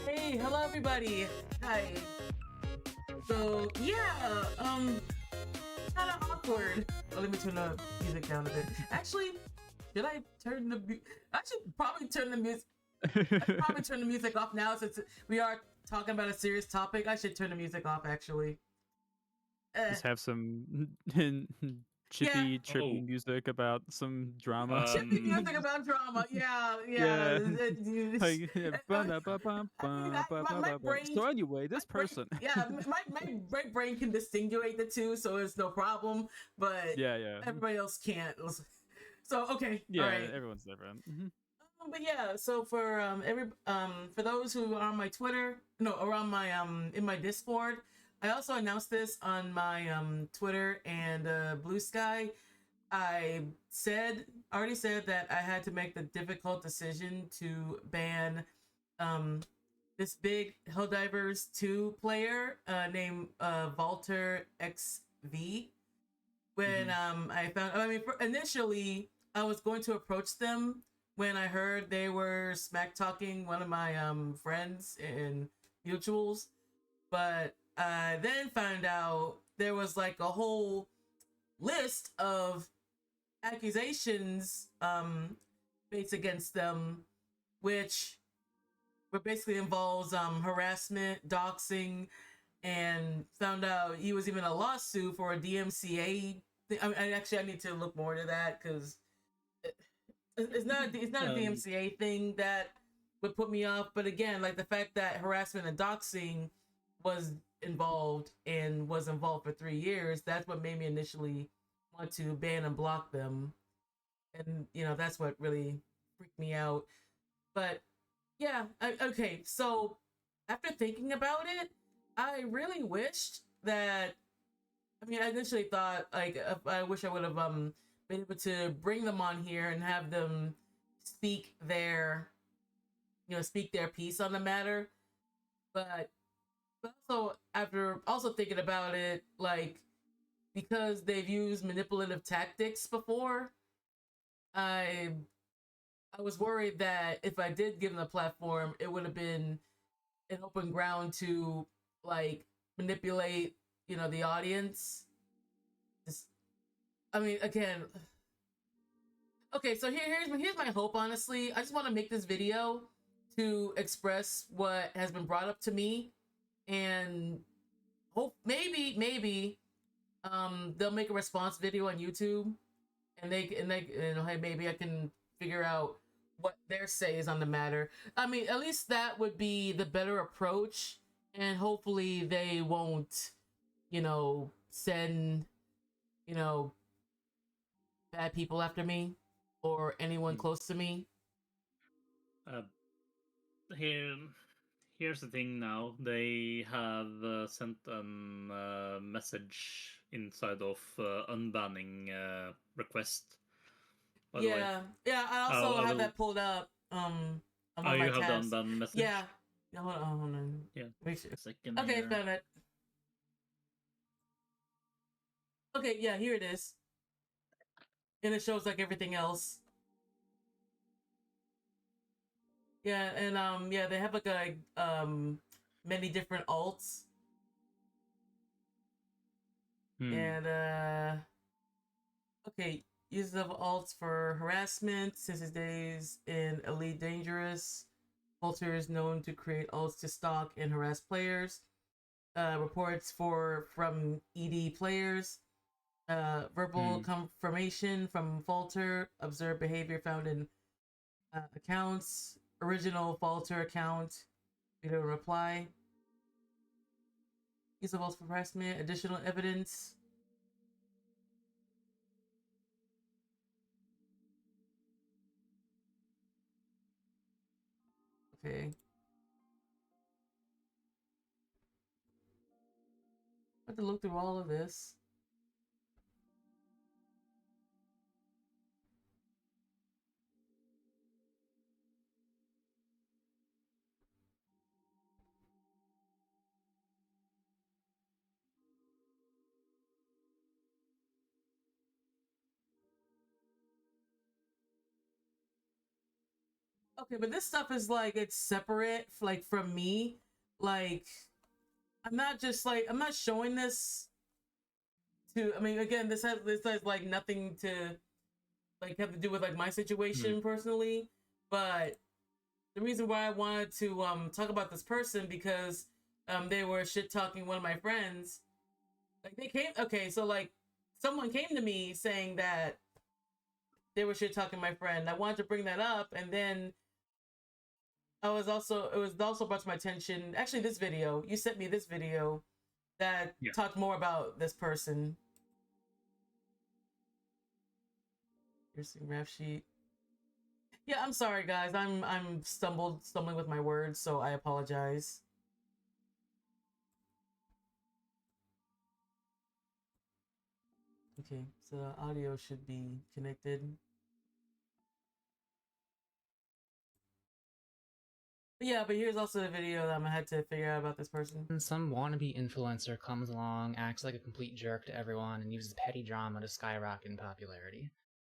Hey, hello everybody. Hi. So yeah, kind of awkward. Oh, let me turn the music down a bit. Actually, should I turn the? I should probably turn the music. I should probably turn the music off now since we are talking about a serious topic. I should turn the music off actually. Just have some Yeah, chippy, trippy music about some drama. chippy music about drama. Yeah, yeah. Yeah. Like, I mean, my brain. so anyway, this Brain, person. yeah, my brain can distinguish the two, so it's no problem. But Yeah. everybody else can't. So okay, Yeah, all right. everyone's different. But yeah, so for those who are on my Twitter, no, around my in my Discord, I also announced this on my Twitter and Blue Sky. Already said that I had to make the difficult decision to ban this big Helldivers 2 player named FalterVX. When initially I was going to approach them when I heard they were smack talking one of my friends in mutuals, but I then found out there was like a whole list of accusations based against them, which basically involves harassment, doxxing, and found out he was even a lawsuit for a DMCA. I need to look more into that because it's not a DMCA thing that would put me off. But again, like the fact that harassment and doxing was involved for 3 years, that's what made me initially want to ban and block them. And that's what really freaked me out. But yeah, okay. So after thinking about it, I really wished that. I initially thought like I wish I would have been able to bring them on here and have them speak their speak their piece on the matter. But also after also thinking about it, like because they've used manipulative tactics before, I I was worried that if I did give them a platform, it would have been an open ground to like manipulate, the audience. Just, again, okay. So here's my hope. Honestly, I just want to make this video to express what has been brought up to me, and hope maybe they'll make a response video on YouTube, and hey, maybe I can figure out what their say is on the matter. At least that would be the better approach, and hopefully they won't, send, you know, bad people after me or anyone close to me. Uh, here, here's the thing. Now they have sent a message inside of unbanning request. By the way. Yeah. I also have that pulled up. On one of my you have tabs. the unban message. Yeah. Hold on. Yeah. Make sure. Second. Okay, here. found it. Okay, yeah, here it is. And it shows like everything else. Yeah, and yeah, they have like many different alts. And okay, uses of alts for harassment since his days in Elite Dangerous. Falter is known to create alts to stalk and harass players. Reports from ED players. Verbal confirmation from Falter. Observed behavior found in accounts. Original Falter account. Video reply. Use of alts for harassment. Additional evidence. Okay. I have to look through all of this. Okay, but this stuff is like it's separate, like from me. Like I'm not just like I'm not showing this to. I mean, again, this has like nothing to like have to do with like my situation personally. But the reason why I wanted to talk about this person because they were shit talking one of my friends. Like they came. Okay, so like someone came to me saying that they were shit talking my friend. I wanted to bring that up, and then it was also brought to my attention. Actually, this video you sent me this video that Yeah. talked more about this person. Here's the rap sheet. Yeah, I'm sorry guys. I'm stumbling with my words, so I apologize. Okay, so the audio should be connected. But yeah, but here's also the video that I'm gonna have to figure out about this person. Some wannabe influencer comes along, acts like a complete jerk to everyone, and uses petty drama to skyrocket in popularity.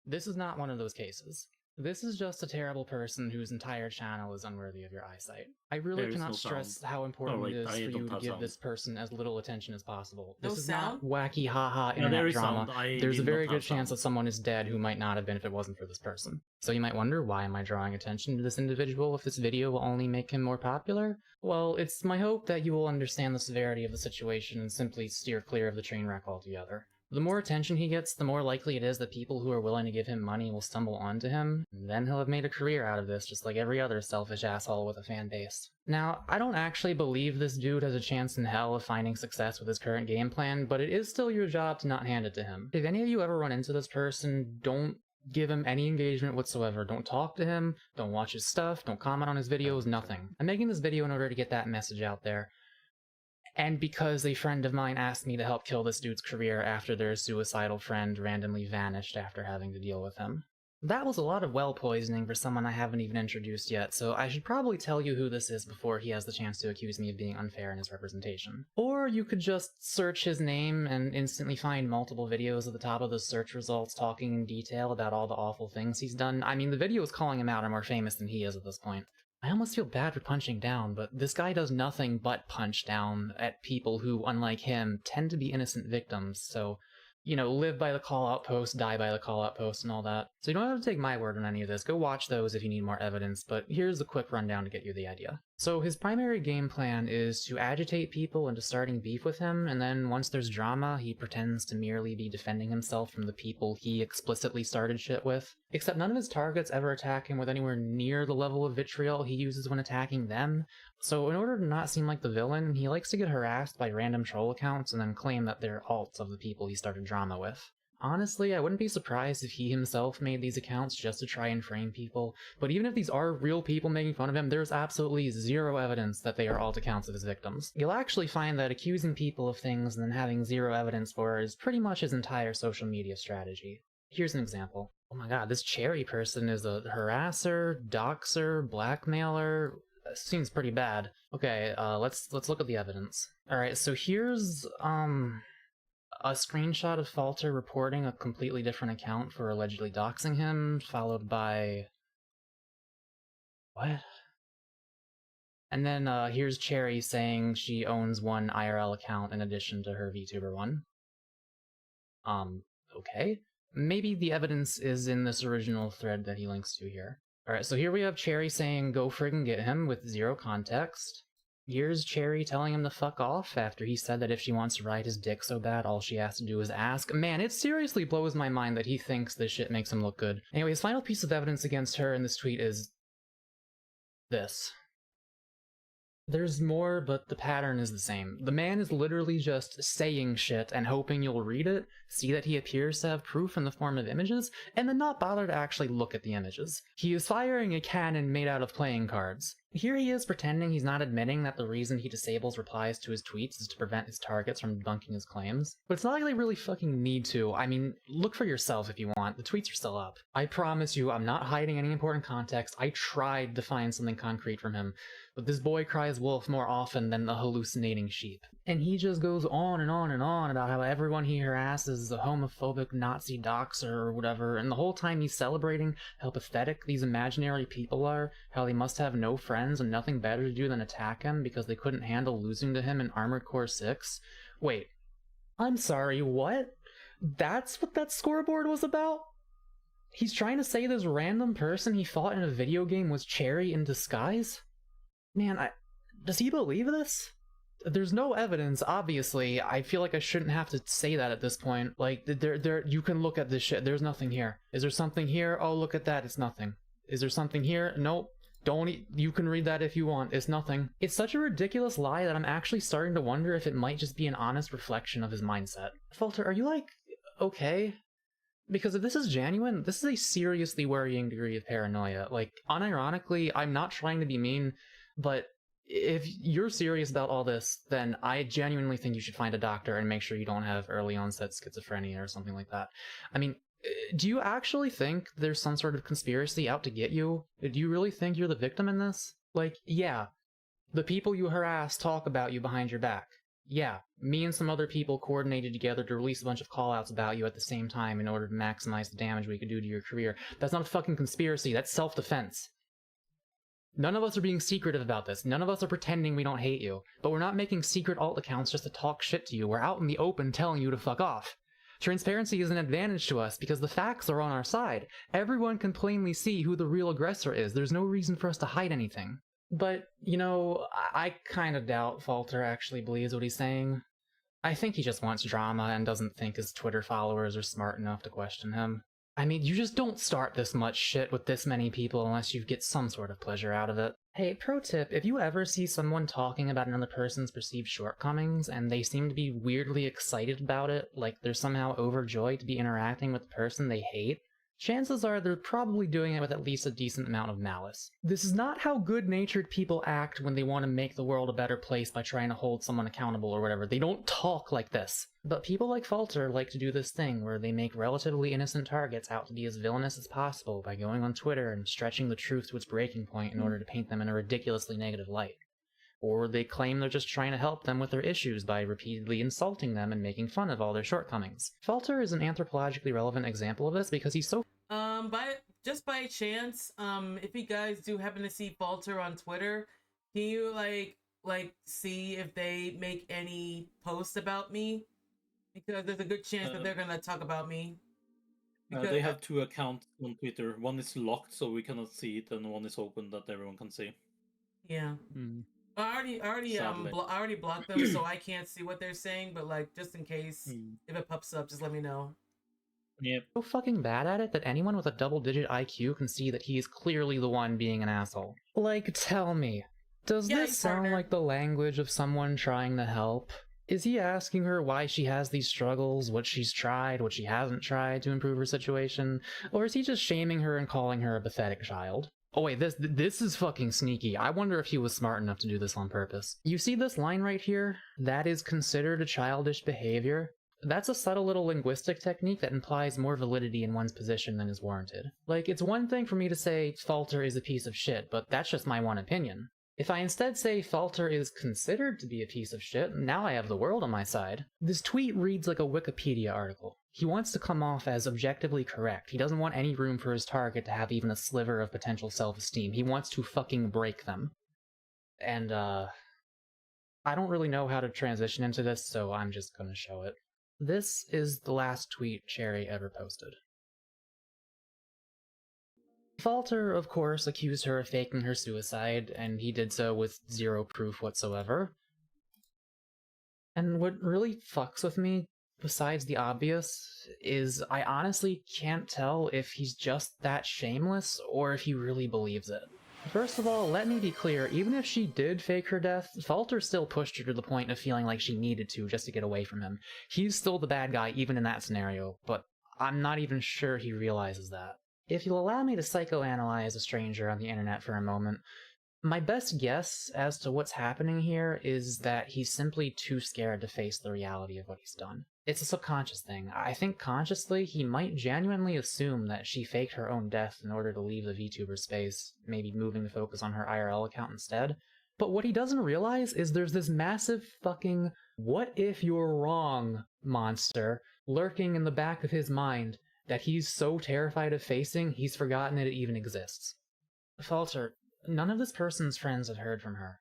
This is not one of those cases. This is just a terrible person whose entire channel is unworthy of your eyesight. I really There is cannot no stress sound. how important Oh, wait, it is I for you don't to have give sound. this person as little attention as possible. No This is sound? not wacky haha Yeah, there internet is drama. sound. I There's a did very not good have chance sound. that someone is dead who might not have been if it wasn't for this person. So you might wonder, why am I drawing attention to this individual if this video will only make him more popular? Well, it's my hope that you will understand the severity of the situation and simply steer clear of the train wreck altogether. The more attention he gets, the more likely it is that people who are willing to give him money will stumble onto him, and then he'll have made a career out of this just like every other selfish asshole with a fan base. Now, I don't actually believe this dude has a chance in hell of finding success with his current game plan, but it is still your job to not hand it to him. If any of you ever run into this person, don't give him any engagement whatsoever. Don't talk to him, don't watch his stuff, don't comment on his videos, nothing. I'm making this video in order to get that message out there. And because a friend of mine asked me to help kill this dude's career after their suicidal friend randomly vanished after having to deal with him. That was a lot of well poisoning for someone I haven't even introduced yet, so I should probably tell you who this is before he has the chance to accuse me of being unfair in his representation. Or you could just search his name and instantly find multiple videos at the top of the search results talking in detail about all the awful things he's done. I mean, the videos calling him out are more famous than he is at this point. I almost feel bad for punching down, but this guy does nothing but punch down at people who, unlike him, tend to be innocent victims, so, you know, live by the call-out post, die by the call-out post, and all that. So you don't have to take my word on any of this. Go watch those if you need more evidence, but here's a quick rundown to get you the idea. So his primary game plan is to agitate people into starting beef with him, and then once there's drama, he pretends to merely be defending himself from the people he explicitly started shit with. Except none of his targets ever attack him with anywhere near the level of vitriol he uses when attacking them, so in order to not seem like the villain, he likes to get harassed by random troll accounts and then claim that they're alts of the people he started drama with. Honestly, I wouldn't be surprised if he himself made these accounts just to try and frame people, but even if these are real people making fun of him, there's absolutely zero evidence that they are alt accounts of his victims. You'll actually find that accusing people of things and then having zero evidence for it is pretty much his entire social media strategy. Here's an example. Oh my god, this cherry person is a harasser, doxer, blackmailer. Seems pretty bad. Okay, let's look at the evidence. Alright, so here's, a screenshot of Falter reporting a completely different account for allegedly doxing him, followed by... what? And then, here's Cherry saying she owns one IRL account in addition to her VTuber one. Okay. Maybe the evidence is in this original thread that he links to here. Alright, so here we have Cherry saying go friggin' get him with zero context. Here's Cherry telling him to fuck off after he said that if she wants to ride his dick so bad, all she has to do is ask. Man, it seriously blows my mind that he thinks this shit makes him look good. Anyway, his final piece of evidence against her in this tweet is... this. There's more, but the pattern is the same. The man is literally just saying shit and hoping you'll read it, see that he appears to have proof in the form of images, and then not bother to actually look at the images. He is firing a cannon made out of playing cards. Here he is pretending he's not admitting that the reason he disables replies to his tweets is to prevent his targets from debunking his claims. But it's not like they really fucking need to. I mean, look for yourself if you want. The tweets are still up. I promise you, I'm not hiding any important context. I tried to find something concrete from him. But this boy cries wolf more often than the hallucinating sheep. And he just goes on and on and on about how everyone he harasses is a homophobic Nazi doxer or whatever, and the whole time he's celebrating how pathetic these imaginary people are, how they must have no friends and nothing better to do than attack him because they couldn't handle losing to him in Armored Core 6. Wait, I'm sorry, what? That's what that scoreboard was about? He's trying to say this random person he fought in a video game was Cherry in disguise? Man, does he believe this? There's no evidence, obviously. I feel like I shouldn't have to say that at this point. Like, you can look at this shit. There's nothing here. Is there something here? Oh, look at that. It's nothing. Is there something here? Nope. You can read that if you want. It's nothing. It's such a ridiculous lie that I'm actually starting to wonder if it might just be an honest reflection of his mindset. Falter, are you, like, okay? Because if this is genuine, this is a seriously worrying degree of paranoia. Like, unironically, I'm not trying to be mean, but if you're serious about all this, then I genuinely think you should find a doctor and make sure you don't have early onset schizophrenia or something like that. I mean, do you actually think there's some sort of conspiracy out to get you? Do you really think you're the victim in this? Like, yeah, the people you harass talk about you behind your back. Yeah, me and some other people coordinated together to release a bunch of callouts about you at the same time in order to maximize the damage we could do to your career. That's not a fucking conspiracy, that's self-defense. None of us are being secretive about this. None of us are pretending we don't hate you. But we're not making secret alt accounts just to talk shit to you. We're out in the open telling you to fuck off. Transparency is an advantage to us because the facts are on our side. Everyone can plainly see who the real aggressor is. There's no reason for us to hide anything. But, you know, I kind of doubt Falter actually believes what he's saying. I think he just wants drama and doesn't think his Twitter followers are smart enough to question him. I mean, you just don't start this much shit with this many people unless you get some sort of pleasure out of it. Hey, pro tip, if you ever see someone talking about another person's perceived shortcomings and they seem to be weirdly excited about it, like they're somehow overjoyed to be interacting with the person they hate, chances are they're probably doing it with at least a decent amount of malice. This is not how good-natured people act when they want to make the world a better place by trying to hold someone accountable or whatever. They don't talk like this. But people like Falter like to do this thing where they make relatively innocent targets out to be as villainous as possible by going on Twitter and stretching the truth to its breaking point in order to paint them in a ridiculously negative light. Or they claim they're just trying to help them with their issues by repeatedly insulting them and making fun of all their shortcomings. Falter is an anthropologically relevant example of this because he's so by chance, if you guys do happen to see Falter on Twitter, can you like see if they make any posts about me? Because there's a good chance that they're gonna talk about me. They have two accounts on Twitter. One is locked, so we cannot see it, and one is open that everyone can see. Yeah. I already blocked them, so I can't see what they're saying. But like, just in case if it pops up, just let me know. Yep. So fucking bad at it that anyone with a double-digit IQ can see that he is clearly the one being an asshole. Like, tell me, does this sound like the language of someone trying to help? Is he asking her why she has these struggles, what she's tried, what she hasn't tried to improve her situation? Or is he just shaming her and calling her a pathetic child? Oh wait, this is fucking sneaky. I wonder if he was smart enough to do this on purpose. You see this line right here? That is considered a childish behavior. That's a subtle little linguistic technique that implies more validity in one's position than is warranted. Like, it's one thing for me to say Falter is a piece of shit, but that's just my one opinion. If I instead say Falter is considered to be a piece of shit, now I have the world on my side. This tweet reads like a Wikipedia article. He wants to come off as objectively correct. He doesn't want any room for his target to have even a sliver of potential self-esteem. He wants to fucking break them. And, I don't really know how to transition into this, so I'm just gonna show it. This is the last tweet Cherri ever posted. Falter, of course, accused her of faking her suicide, and he did so with zero proof whatsoever. And what really fucks with me, besides the obvious, is I honestly can't tell if he's just that shameless or if he really believes it. First of all, let me be clear, even if she did fake her death, Falter still pushed her to the point of feeling like she needed to just to get away from him. He's still the bad guy even in that scenario, but I'm not even sure he realizes that. If you'll allow me to psychoanalyze a stranger on the internet for a moment, My best guess as to what's happening here is that he's simply too scared to face the reality of what he's done. It's a subconscious thing. I think consciously he might genuinely assume that she faked her own death in order to leave the VTuber space, maybe moving the focus on her IRL account instead. But what he doesn't realize is there's this massive fucking what if you're wrong monster lurking in the back of his mind that he's so terrified of facing he's forgotten that it even exists. Falter, none of this person's friends have heard from her.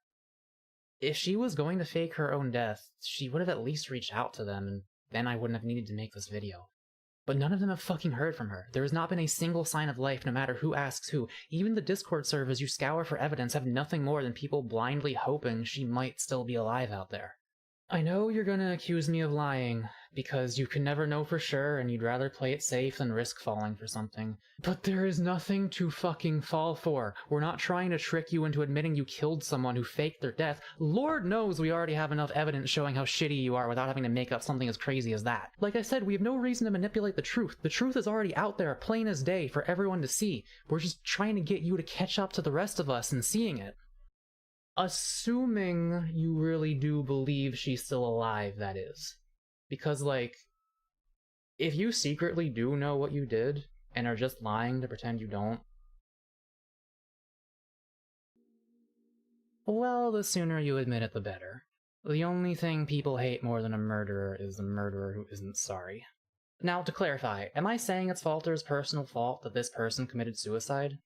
If she was going to fake her own death, she would have at least reached out to them, and then I wouldn't have needed to make this video. But none of them have fucking heard from her. There has not been a single sign of life, no matter who asks who. Even the Discord servers you scour for evidence have nothing more than people blindly hoping she might still be alive out there. I know you're gonna accuse me of lying, because you can never know for sure and you'd rather play it safe than risk falling for something. But there is nothing to fucking fall for. We're not trying to trick you into admitting you killed someone who faked their death. Lord knows we already have enough evidence showing how shitty you are without having to make up something as crazy as that. Like I said, we have no reason to manipulate the truth. The truth is already out there, plain as day, for everyone to see. We're just trying to get you to catch up to the rest of us in seeing it. Assuming you really do believe she's still alive, that is. Because, like, if you secretly do know what you did, and are just lying to pretend you don't, well, the sooner you admit it, the better. The only thing people hate more than a murderer is a murderer who isn't sorry. Now, to clarify, am I saying it's Falter's personal fault that this person committed suicide?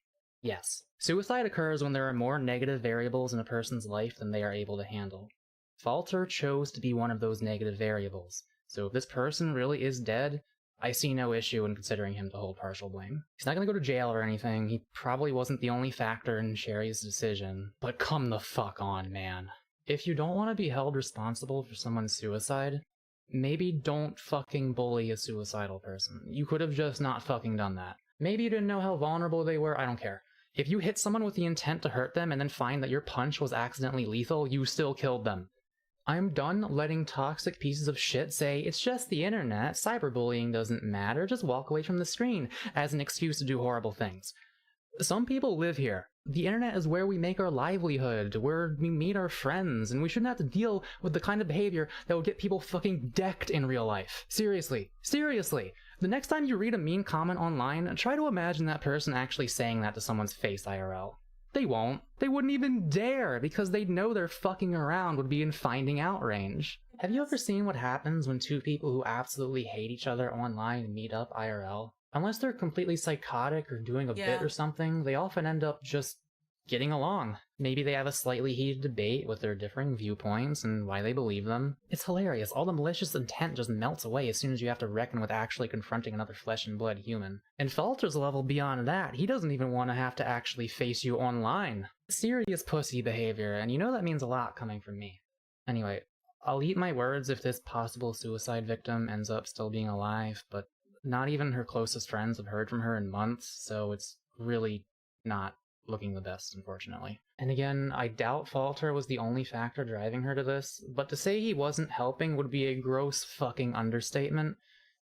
Yes. Suicide occurs when there are more negative variables in a person's life than they are able to handle. Falter chose to be one of those negative variables, so if this person really is dead, I see no issue in considering him to hold partial blame. He's not gonna go to jail or anything, he probably wasn't the only factor in Cherri's decision, but come the fuck on, man. If you don't want to be held responsible for someone's suicide, maybe don't fucking bully a suicidal person. You could have just not fucking done that. Maybe you didn't know how vulnerable they were, I don't care. If you hit someone with the intent to hurt them and then find that your punch was accidentally lethal, you still killed them. I'm done letting toxic pieces of shit say, it's just the internet, cyberbullying doesn't matter, just walk away from the screen, as an excuse to do horrible things. Some people live here. The internet is where we make our livelihood, where we meet our friends, and we shouldn't have to deal with the kind of behavior that would get people fucking decked in real life. Seriously. Seriously. The next time you read a mean comment online, try to imagine that person actually saying that to someone's face IRL. They won't. They wouldn't even dare, because they'd know their fucking around would be in finding out range. Have you ever seen what happens when two people who absolutely hate each other online meet up IRL? Unless they're completely psychotic or doing a bit or something, they often end up just getting along. Maybe they have a slightly heated debate with their differing viewpoints and why they believe them. It's hilarious. All the malicious intent just melts away as soon as you have to reckon with actually confronting another flesh and blood human. And Falter's level beyond that, he doesn't even want to have to actually face you online. Serious pussy behavior, and you know that means a lot coming from me. Anyway, I'll eat my words if this possible suicide victim ends up still being alive, but not even her closest friends have heard from her in months, so it's really not looking the best, unfortunately. And again, I doubt Falter was the only factor driving her to this, but to say he wasn't helping would be a gross fucking understatement,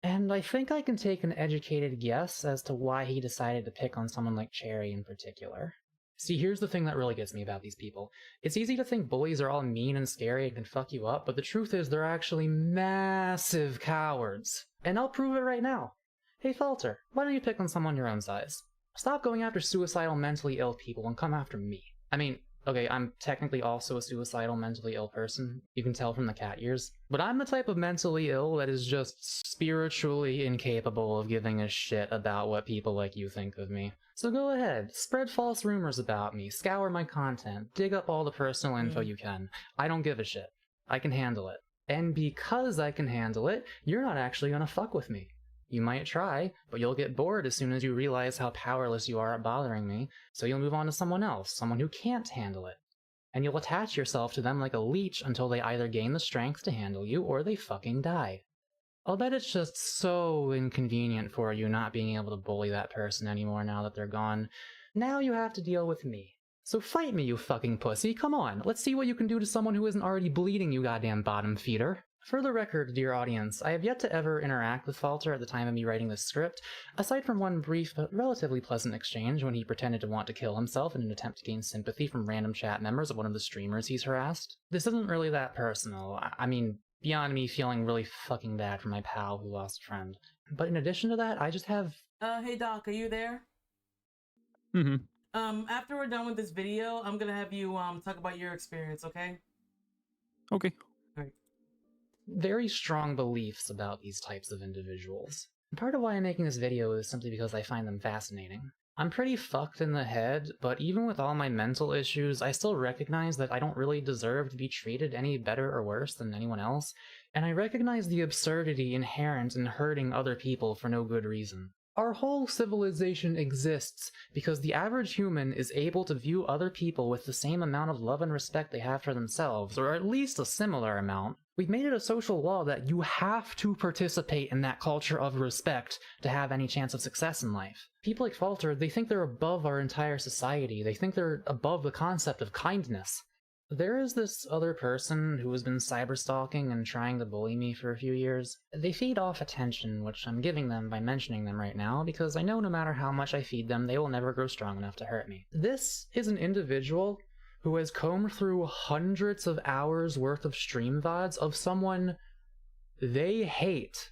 and I think I can take an educated guess as to why he decided to pick on someone like Cherri in particular. See, here's the thing that really gets me about these people. It's easy to think bullies are all mean and scary and can fuck you up, but the truth is they're actually massive cowards. And I'll prove it right now. Hey Falter, why don't you pick on someone your own size? Stop going after suicidal mentally ill people and come after me. I mean, okay, I'm technically also a suicidal mentally ill person. You can tell from the cat ears. But I'm the type of mentally ill that is just spiritually incapable of giving a shit about what people like you think of me. So go ahead, spread false rumors about me, scour my content, dig up all the personal info you can. I don't give a shit. I can handle it. And because I can handle it, you're not actually gonna fuck with me. You might try, but you'll get bored as soon as you realize how powerless you are at bothering me, so you'll move on to someone else, someone who can't handle it. And you'll attach yourself to them like a leech until they either gain the strength to handle you or they fucking die. I'll bet it's just so inconvenient for you not being able to bully that person anymore now that they're gone. Now you have to deal with me. So fight me, you fucking pussy, come on, let's see what you can do to someone who isn't already bleeding, you goddamn bottom feeder. For the record, dear audience, I have yet to ever interact with Falter at the time of me writing this script, aside from one brief but relatively pleasant exchange when he pretended to want to kill himself in an attempt to gain sympathy from random chat members of one of the streamers he's harassed. This isn't really that personal. I mean, beyond me feeling really fucking bad for my pal who lost a friend. But in addition to that, I just have... Hey Doc, are you there? After we're done with this video, I'm gonna have you talk about your experience, okay? Okay. Alright. very strong beliefs about these types of individuals. Part of why I'm making this video is simply because I find them fascinating. I'm pretty fucked in the head, but even with all my mental issues, I still recognize that I don't really deserve to be treated any better or worse than anyone else, and I recognize the absurdity inherent in hurting other people for no good reason. Our whole civilization exists because the average human is able to view other people with the same amount of love and respect they have for themselves, or at least a similar amount. We've made it a social law that you have to participate in that culture of respect to have any chance of success in life. People like Falter, they think they're above our entire society. They think they're above the concept of kindness. There is this other person who has been cyberstalking and trying to bully me for a few years. They feed off attention, which I'm giving them by mentioning them right now, because I know no matter how much I feed them, they will never grow strong enough to hurt me. This is an individual who has combed through hundreds of hours worth of stream VODs of someone they hate,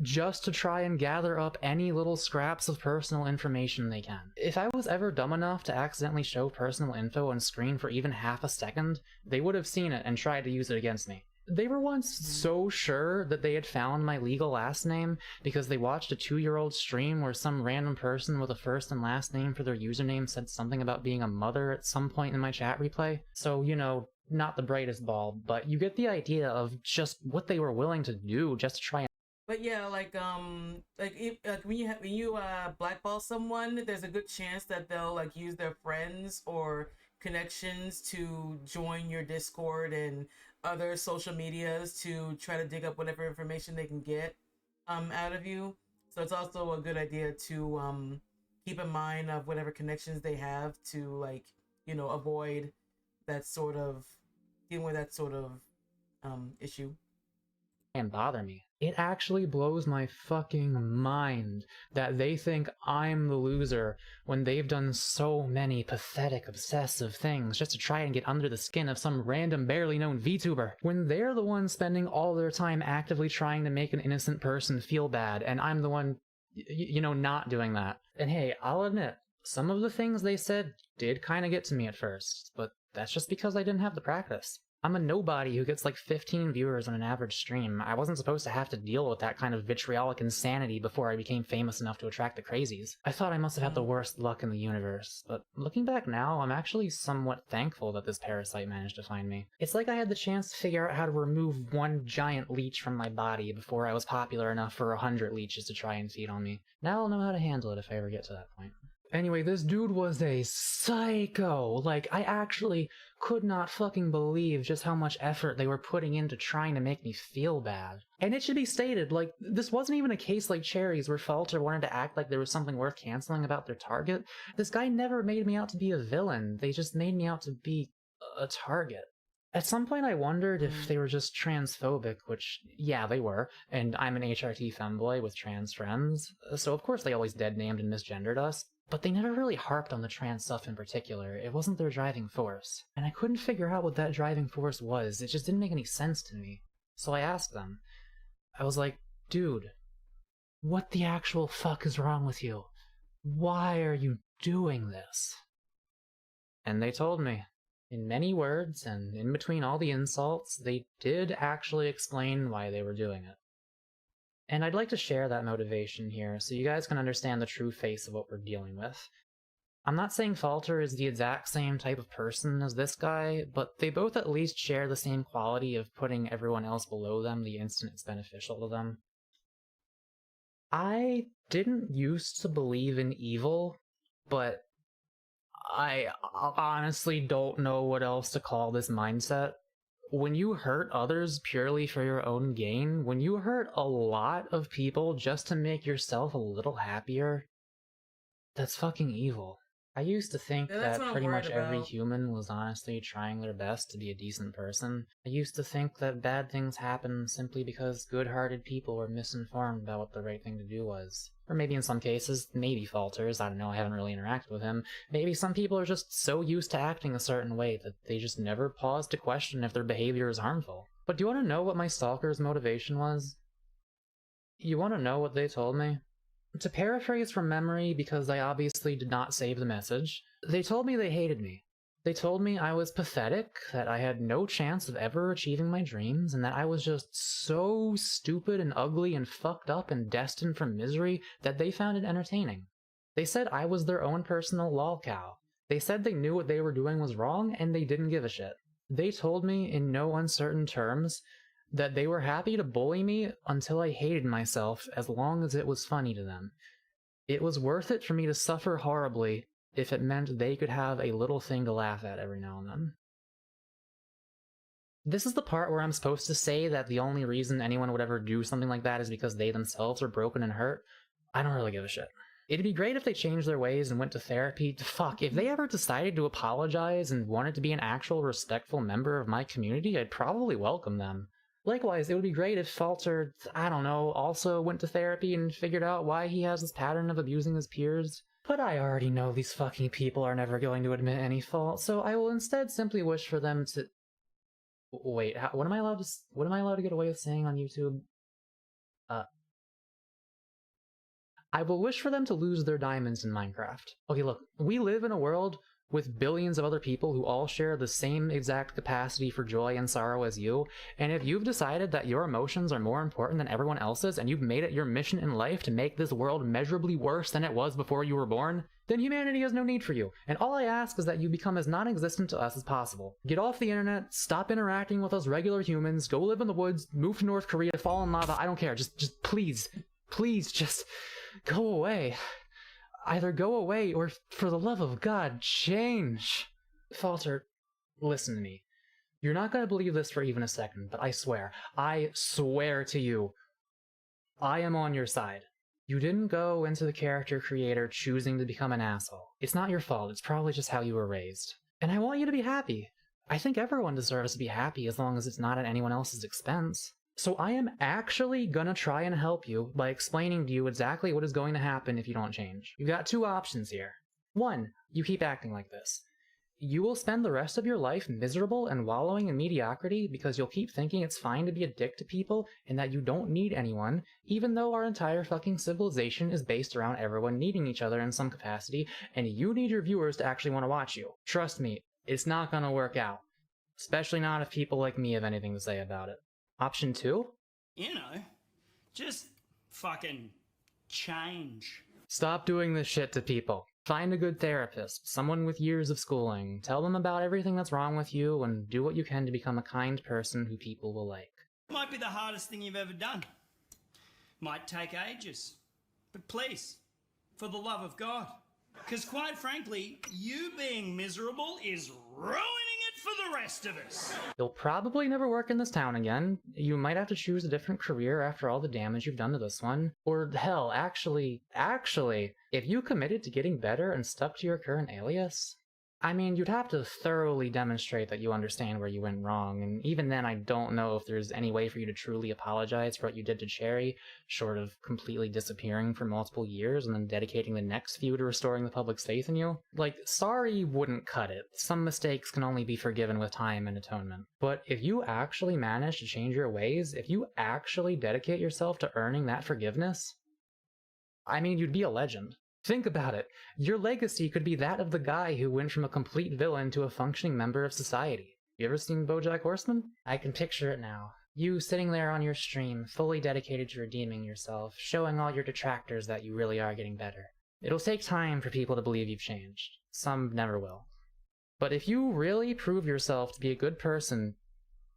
just to try and gather up any little scraps of personal information they can. If I was ever dumb enough to accidentally show personal info on screen for even half a second, they would have seen it and tried to use it against me. They were once so sure that they had found my legal last name because they watched a 2-year-old stream where some random person with a first and last name for their username said something about being a mother at some point in my chat replay. So, you know, not the brightest bulb, but you get the idea of just what they were willing to do just to try and... But yeah, like when you blackball someone, there's a good chance that they'll like use their friends or connections to join your Discord and other social medias to try to dig up whatever information they can get out of you. So it's also a good idea to keep in mind of whatever connections they have to, like, you know, avoid that sort of dealing with that sort of issue. And bother me. It actually blows my fucking mind that they think I'm the loser when they've done so many pathetic, obsessive things just to try and get under the skin of some random, barely known VTuber, when they're the ones spending all their time actively trying to make an innocent person feel bad, and I'm the one, you know, not doing that. And hey, I'll admit, some of the things they said did kind of get to me at first, but that's just because I didn't have the practice. I'm a nobody who gets like 15 viewers on an average stream. I wasn't supposed to have to deal with that kind of vitriolic insanity before I became famous enough to attract the crazies. I thought I must have had the worst luck in the universe, but looking back now, I'm actually somewhat thankful that this parasite managed to find me. It's like I had the chance to figure out how to remove one giant leech from my body before I was popular enough for 100 leeches to try and feed on me. Now I'll know how to handle it if I ever get to that point. Anyway, this dude was a psycho. Like, I actually could not fucking believe just how much effort they were putting into trying to make me feel bad. And it should be stated, like, this wasn't even a case like Cherry's where Falter wanted to act like there was something worth canceling about their target. This guy never made me out to be a villain. They just made me out to be a target. At some point I wondered if they were just transphobic, which, yeah, they were, and I'm an HRT femboy with trans friends, so of course they always dead-named and misgendered us. But they never really harped on the trans stuff in particular. It wasn't their driving force. And I couldn't figure out what that driving force was. It just didn't make any sense to me. So I asked them. I was like, dude, what the actual fuck is wrong with you? Why are you doing this? And they told me. In many words, and in between all the insults, they did actually explain why they were doing it. And I'd like to share that motivation here, so you guys can understand the true face of what we're dealing with. I'm not saying Falter is the exact same type of person as this guy, but they both at least share the same quality of putting everyone else below them the instant it's beneficial to them. I didn't used to believe in evil, but I honestly don't know what else to call this mindset. When you hurt others purely for your own gain, when you hurt a lot of people just to make yourself a little happier, that's fucking evil. I used to think Yeah, that's that what I'm pretty worried much every about. human was honestly trying their best to be a decent person. I used to think that bad things happened simply because good-hearted people were misinformed about what the right thing to do was. Or maybe in some cases, maybe Falters, I don't know, I haven't really interacted with him. Maybe some people are just so used to acting a certain way that they just never pause to question if their behavior is harmful. But do you want to know what my stalker's motivation was? You want to know what they told me? To paraphrase from memory, because I obviously did not save the message, they told me they hated me. They told me I was pathetic, that I had no chance of ever achieving my dreams, and that I was just so stupid and ugly and fucked up and destined for misery that they found it entertaining. They said I was their own personal lolcow. They said they knew what they were doing was wrong, and they didn't give a shit. They told me in no uncertain terms that they were happy to bully me until I hated myself as long as it was funny to them. It was worth it for me to suffer horribly if it meant they could have a little thing to laugh at every now and then. This is the part where I'm supposed to say that the only reason anyone would ever do something like that is because they themselves are broken and hurt. I don't really give a shit. It'd be great if they changed their ways and went to therapy. Fuck, if they ever decided to apologize and wanted to be an actual respectful member of my community, I'd probably welcome them. Likewise, it would be great if Falter, I don't know, also went to therapy and figured out why he has this pattern of abusing his peers. But I already know these fucking people are never going to admit any fault, so I will instead simply wish for them to... Wait, what am I allowed to get away with saying on YouTube? I will wish for them to lose their diamonds in Minecraft. Okay, look, we live in a world with billions of other people who all share the same exact capacity for joy and sorrow as you, and if you've decided that your emotions are more important than everyone else's, and you've made it your mission in life to make this world measurably worse than it was before you were born, then humanity has no need for you, and all I ask is that you become as non-existent to us as possible. Get off the internet, stop interacting with us regular humans, go live in the woods, move to North Korea, fall in lava, I don't care, just please, just go away. Either go away or, for the love of God, change. Falter, listen to me. You're not going to believe this for even a second, but I swear to you, I am on your side. You didn't go into the character creator choosing to become an asshole. It's not your fault, it's probably just how you were raised. And I want you to be happy. I think everyone deserves to be happy as long as it's not at anyone else's expense. So I am actually gonna try and help you by explaining to you exactly what is going to happen if you don't change. You've got two options here. One, you keep acting like this. You will spend the rest of your life miserable and wallowing in mediocrity because you'll keep thinking it's fine to be a dick to people and that you don't need anyone, even though our entire fucking civilization is based around everyone needing each other in some capacity, and you need your viewers to actually want to watch you. Trust me, it's not gonna work out. Especially not if people like me have anything to say about it. Option 2? You know, just fucking change. Stop doing this shit to people. Find a good therapist, someone with years of schooling. Tell them about everything that's wrong with you and do what you can to become a kind person who people will like. Might be the hardest thing you've ever done. Might take ages. But please, for the love of God. Because quite frankly, you being miserable is ruining it for the rest of us. You'll probably never work in this town again. You might have to choose a different career after all the damage you've done to this one. Or hell, actually, if you committed to getting better and stuck to your current alias, I mean, you'd have to thoroughly demonstrate that you understand where you went wrong, and even then I don't know if there's any way for you to truly apologize for what you did to Cherri, short of completely disappearing for multiple years and then dedicating the next few to restoring the public's faith in you. Like, sorry wouldn't cut it. Some mistakes can only be forgiven with time and atonement. But if you actually manage to change your ways, if you actually dedicate yourself to earning that forgiveness, I mean, you'd be a legend. Think about it. Your legacy could be that of the guy who went from a complete villain to a functioning member of society. You ever seen BoJack Horseman? I can picture it now. You sitting there on your stream, fully dedicated to redeeming yourself, showing all your detractors that you really are getting better. It'll take time for people to believe you've changed. Some never will. But if you really prove yourself to be a good person,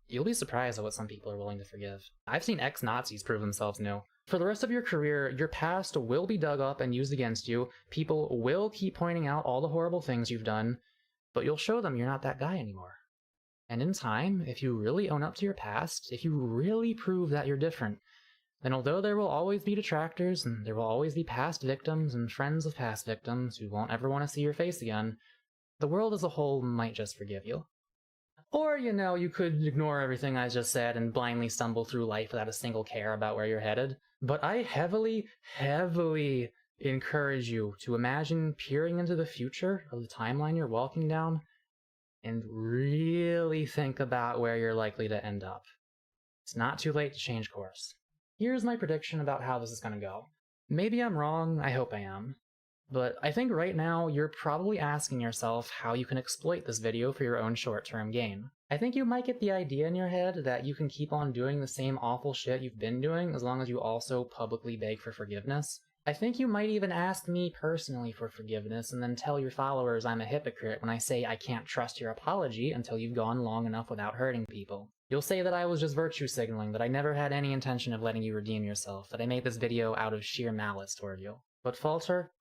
you'll be surprised at what some people are willing to forgive. I've seen ex-Nazis prove themselves new. For the rest of your career, your past will be dug up and used against you. People will keep pointing out all the horrible things you've done, but you'll show them you're not that guy anymore. And in time, if you really own up to your past, if you really prove that you're different, And although there will always be detractors, and there will always be past victims and friends of past victims who won't ever want to see your face again, the world as a whole might just forgive you. Or, you could ignore everything I just said and blindly stumble through life without a single care about where you're headed. But I heavily, heavily encourage you to imagine peering into the future of the timeline you're walking down and really think about where you're likely to end up. It's not too late to change course. Here's my prediction about how this is going to go. Maybe I'm wrong, I hope I am. But I think right now you're probably asking yourself how you can exploit this video for your own short-term gain. I think you might get the idea in your head that you can keep on doing the same awful shit you've been doing as long as you also publicly beg for forgiveness. I think you might even ask me personally for forgiveness and then tell your followers I'm a hypocrite when I say I can't trust your apology until you've gone long enough without hurting people. You'll say that I was just virtue signaling, that I never had any intention of letting you redeem yourself, that I made this video out of sheer malice toward you. But Falter,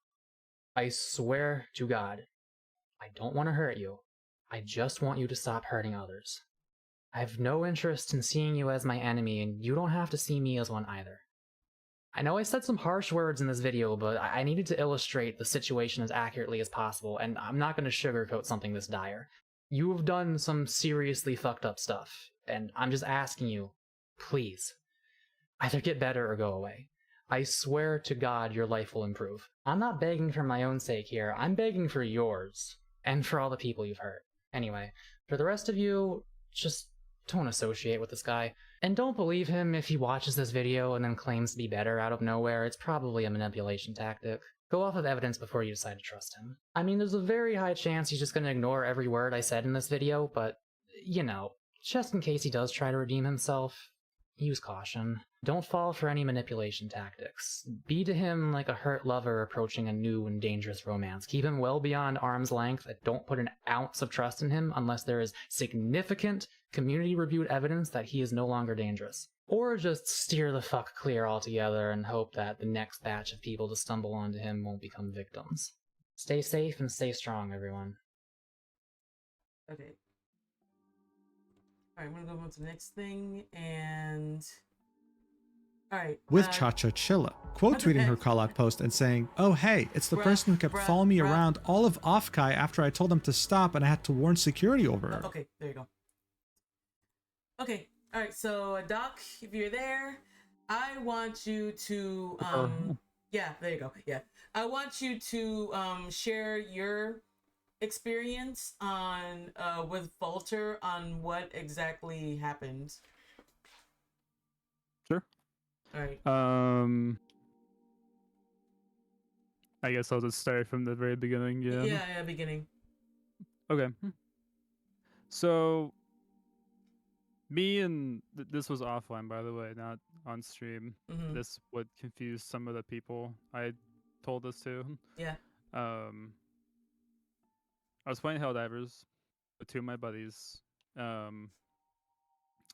I swear to God, I don't want to hurt you. I just want you to stop hurting others. I have no interest in seeing you as my enemy, and you don't have to see me as one either. I know I said some harsh words in this video, but I needed to illustrate the situation as accurately as possible, and I'm not going to sugarcoat something this dire. You have done some seriously fucked up stuff, and I'm just asking you, please, either get better or go away. I swear to God your life will improve. I'm not begging for my own sake here, I'm begging for yours, and for all the people you've hurt. Anyway, for the rest of you, just don't associate with this guy. And don't believe him if he watches this video and then claims to be better out of nowhere. It's probably a manipulation tactic. Go off of evidence before you decide to trust him. I mean, there's a very high chance he's just gonna ignore every word I said in this video, but, just in case he does try to redeem himself, use caution. Don't fall for any manipulation tactics. Be to him like a hurt lover approaching a new and dangerous romance. Keep him well beyond arm's length, and don't put an ounce of trust in him unless there is significant community-reviewed evidence that he is no longer dangerous. Or just steer the fuck clear altogether and hope that the next batch of people to stumble onto him won't become victims. Stay safe and stay strong, everyone. Okay. Alright, I'm gonna go on to the next thing, and... Alright. With Cha-Cha Chilla, quote tweeting her call out post and saying, "Oh hey, it's the person who kept following me around all of Offkai after I told him to stop and I had to warn security over her." Okay, there you go. Okay, alright, so Doc, if you're there, I want you to, yeah, there you go, yeah. I want you to, share your experience on, with Falter on what exactly happened. Sure. Alright. I guess I'll just start from the very beginning. Yeah, beginning. Okay. So, me and this was offline, by the way, not on stream. Mm-hmm. This would confuse some of the people I told this to. Yeah. I was playing Helldivers with two of my buddies.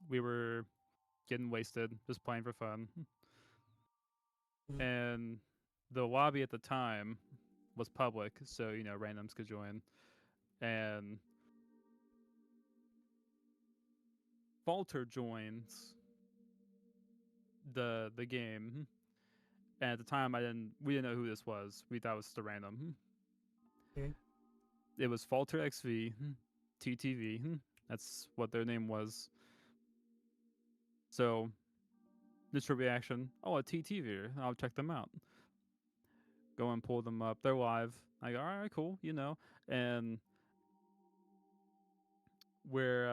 We were getting wasted, just playing for fun. Mhm. And the lobby at the time was public, so randoms could join. And Falter joins the game, and at the time we didn't know who this was. We thought it was just a random. Okay. It was Falter XV, TTV. That's what their name was. So, initial reaction: oh, a TTV. I'll check them out. Go and pull them up. They're live. I go, all right, cool. And where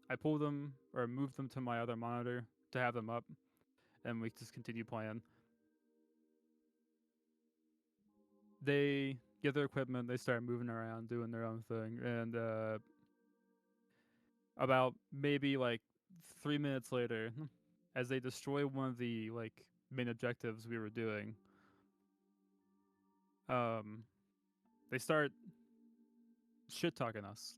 I pulled them or moved them to my other monitor to have them up, and we just continue playing. They get their equipment, they start moving around, doing their own thing, and about maybe 3 minutes later, as they destroy one of the main objectives we were doing, they start shit talking us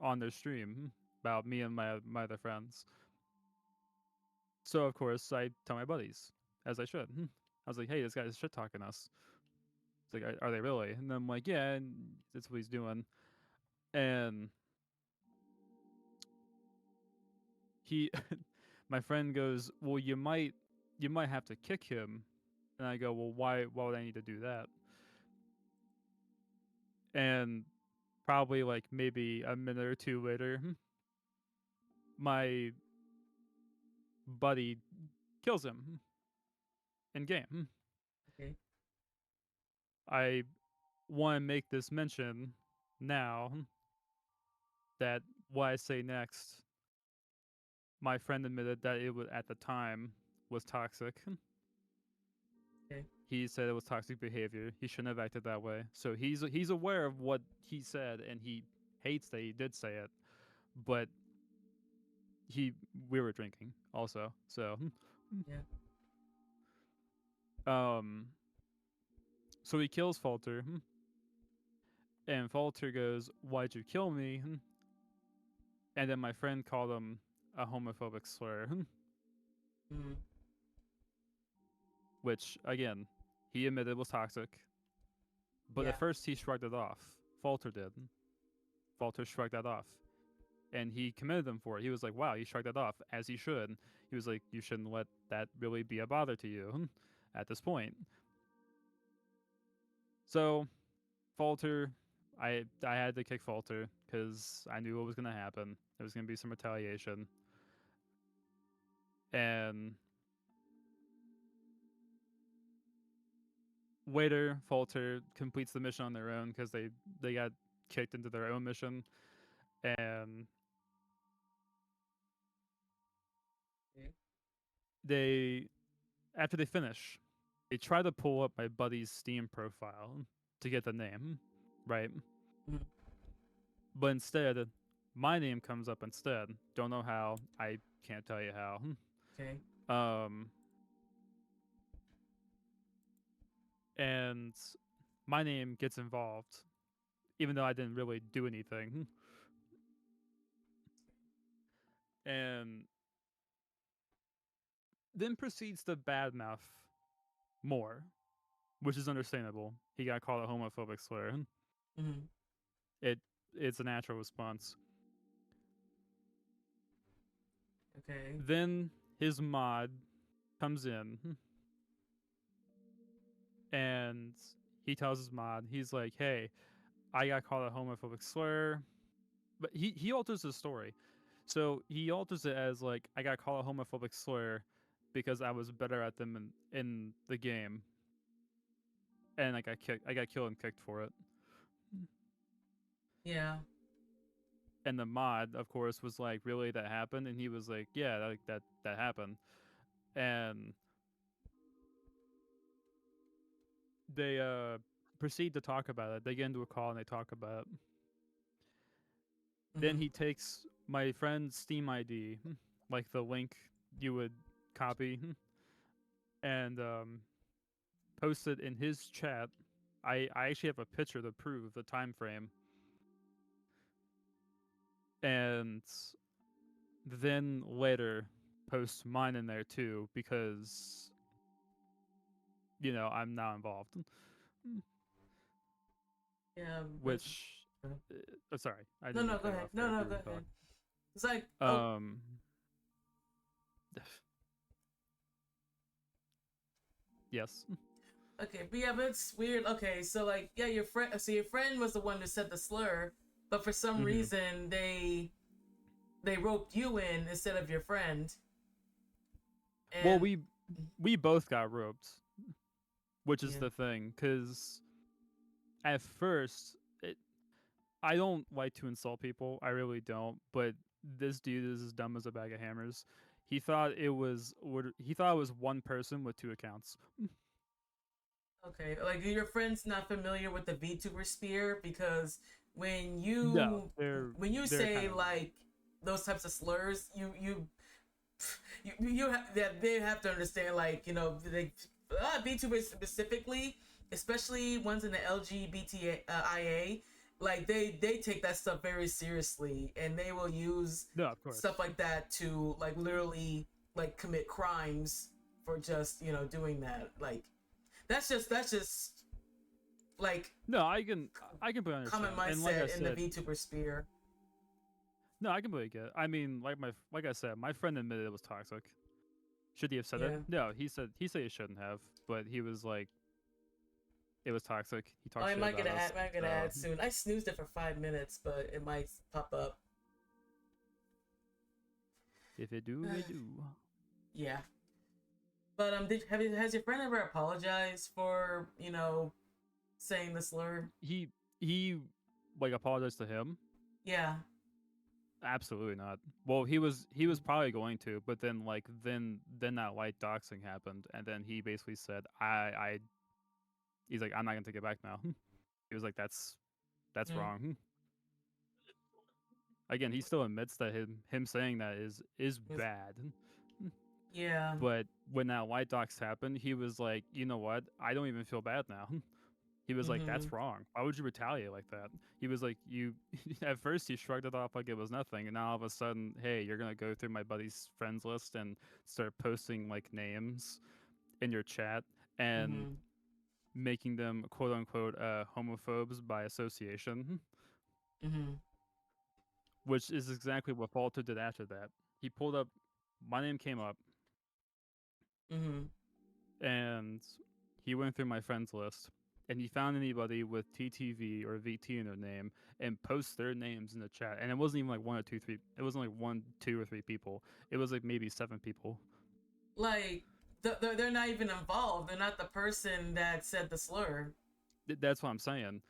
on their stream about me and my other friends. So of course I tell my buddies, as I should. I was like, hey, this guy's shit talking us. It's like, are they really? And I'm like, yeah, and that's what he's doing. And he my friend goes, "Well, you might have to kick him," and I go, "Well, why would I need to do that?" And probably like maybe a minute or two later, my buddy kills him in game. Okay. I want to make this mention now that what I say next, my friend admitted that it was at the time was toxic. Okay. He said it was toxic behavior. He shouldn't have acted that way. So he's aware of what he said, and he hates that he did say it. But we were drinking also. So Yeah. So he kills Falter, and Falter goes, "Why'd you kill me?" And then my friend called him a homophobic slur, Mm-hmm. which again he admitted was toxic. But Yeah. at first he shrugged it off. Falter did. Falter shrugged that off, and he commended him for it. He was like, "Wow, he shrugged that off," as he should. He was like, "You shouldn't let that really be a bother to you at this point." So, Falter, I had to kick Falter because I knew what was gonna happen. There was gonna be some retaliation, and later Falter completes the mission on their own because they got kicked into their own mission, and Okay. they after they finish, they try to pull up my buddy's Steam profile to get the name, right? Mhm. But instead, my name comes up instead. Don't know how. I can't tell you how. Okay. And my name gets involved, even though I didn't really do anything. And then proceeds to badmouth more, which is understandable. He got called a homophobic slur. Mm-hmm. It's a natural response. Okay. Then his mod comes in and he tells his mod, he's like, "Hey, I got called a homophobic slur." But he alters his story. So he alters it as like, "I got called a homophobic slur because I was better at them in the game." And I got killed and kicked for it. Yeah. And the mod, of course, was like, "Really, that happened?" And he was like, "Yeah, that happened." And they proceed to talk about it. They get into a call and they talk about it. Then Mhm. he takes my friend's Steam ID, like the link you would copy, and posts it in his chat. I actually have a picture to prove the time frame. And then later posts mine in there too, because I'm now involved. Yeah. Which sorry, I No, didn't no, mean to go cut you ahead. off No, there, no, if you go were ahead. It's like, talking. Yes. okay, but yeah, but it's weird. Okay, so like, yeah, your friend was the one who said the slur, but for some reason they roped you in instead of your friend. And, Well, we both got roped, which is Yeah. the thing, because at first I don't like to insult people. I really don't. But this dude is as dumb as a bag of hammers. He thought it was one person with two accounts. Okay, like your friend's not familiar with the VTuber sphere because when you No, they're say kind of like those types of slurs, they have to understand, like, they VTubers specifically, especially ones in the LGBTIA, like they take that stuff very seriously, and they will use no, of course. stuff like that to like literally like commit crimes for just doing that. Like that's just like No, I can completely understand. common And like I mindset in the said, VTuber sphere. No, I completely get it. I mean, like I said, my friend admitted it was toxic. Should he have said Yeah. it? No, he said he shouldn't have, but he was like, it was toxic. He talked I shit might get about us. an ad. Might get an ad soon. I snoozed it for 5 minutes, but it might pop up. If it do, it do. Yeah. But has your friend ever apologized for saying the slur? He like apologized to him. Yeah. Absolutely not. Well, he was probably going to, but then then that light doxing happened, and then he basically said, he's like, I'm not gonna take it back now. He was like, that's wrong. Again, he still admits that him saying that is bad. Yeah. But when that light dox happened, he was like, you know what? I don't even feel bad now. He was like, that's wrong. Why would you retaliate like that? He was like, you at first he shrugged it off like it was nothing, and now all of a sudden, hey, you're gonna go through my buddy's friends list and start posting like names in your chat and making them quote unquote homophobes by association. Which is exactly what Falter did after that. He pulled up, my name came up, and he went through my friends list, and he found anybody with TTV or VT in their name and posts their names in the chat. And it wasn't even like 1 or 2, 3. It wasn't like 1, 2, or 3 people. It was like maybe 7 people. Like they're not even involved. They're not the person that said the slur. That's what I'm saying.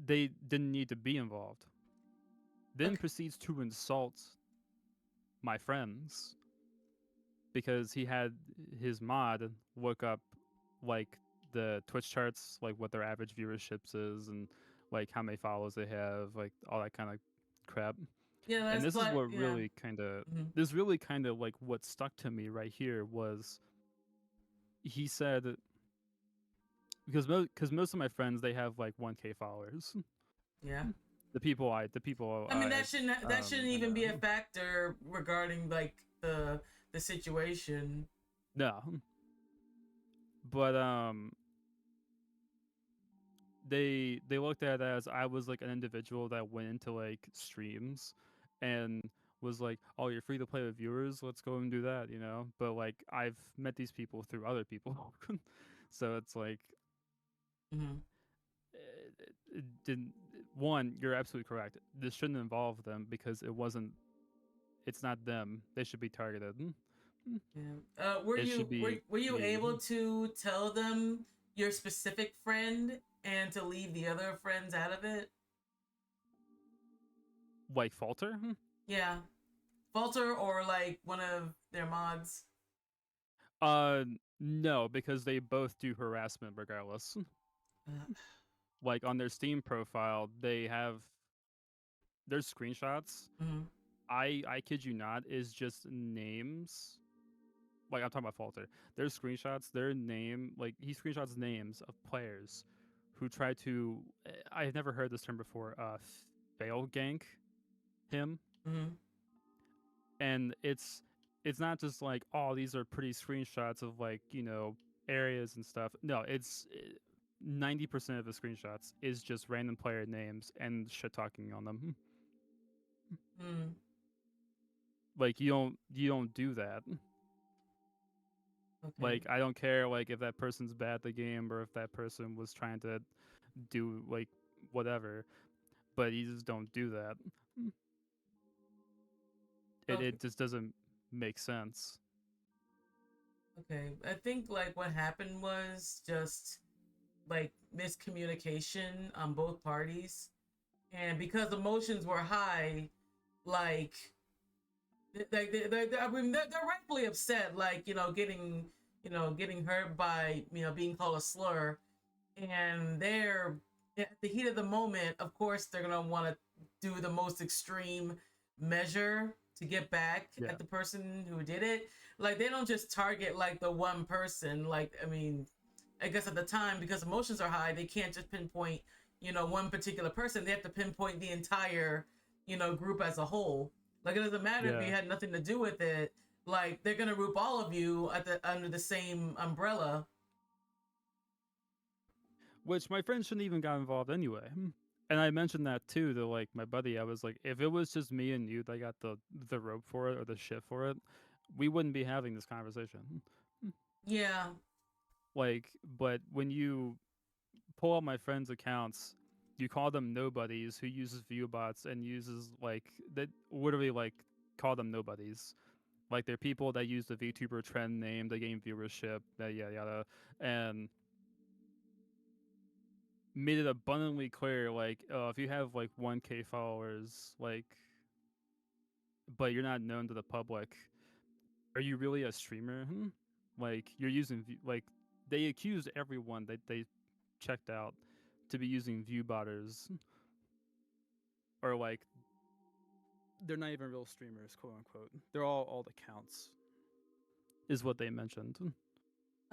They didn't need to be involved. Then proceeds to insult my friends because he had his mod look up like the Twitch charts, like what their average viewerships is and like how many followers they have, like all that kind of crap. Yeah, that's and this is what yeah. really kind of this really kind of like what stuck to me right here was he said, because most of my friends, they have like 1K followers. Yeah. The people I mean, that shouldn't even be a factor regarding like the situation. No. But they looked at it as I was like an individual that went into like streams and was like, oh, you're free to play with viewers, let's go and do that, you know? But like I've met these people through other people. So it's like it didn't. One, you're absolutely correct. This shouldn't involve them because it's not them. They should be targeted. Yeah. Were you able to tell them your specific friend and to leave the other friends out of it? Like Falter? Yeah. Falter or like one of their mods? No, because they both do harassment regardless. Like on their Steam profile, they have their screenshots. I kid you not, is just names. Like I'm talking about Falter. Their screenshots, their name, like he screenshots names of players who try to. I've never heard this term before. Fail gank him. And it's not just like, oh, these are pretty screenshots of like, you know, areas and stuff. No, it's 90% of the screenshots is just random player names and shit talking on them. Like you don't do that. Okay. Like I don't care like if that person's bad at the game or if that person was trying to do like whatever, but you just don't do that. It just doesn't make sense. Okay, I think like what happened was just like miscommunication on both parties, and because emotions were high, like I mean, they're rightfully upset, like getting hurt by being called a slur, and they're at the heat of the moment. Of course, they're gonna want to do the most extreme measure to get back at the person who did it. Like they don't just target like the one person. Like I mean, I guess at the time, because emotions are high, they can't just pinpoint one particular person. They have to pinpoint the entire group as a whole. Like it doesn't matter if you had nothing to do with it. Like they're gonna group all of you under the same umbrella. Which my friends shouldn't even got involved anyway. And I mentioned that too to like my buddy. I was like, if it was just me and you that got the rope for it or the shit for it, we wouldn't be having this conversation. Yeah. Like, but when you pull up my friends' accounts, you call them nobodies who uses viewbots and uses like that literally like call them nobodies. Like they're people that use the VTuber trend name, they gain viewership, that yada yada, and made it abundantly clear, like, if you have like 1K followers, like, but you're not known to the public, are you really a streamer? Like, you're using like they accused everyone that they checked out to be using viewbotters, or like they're not even real streamers, quote unquote. They're all alt accounts, is what they mentioned.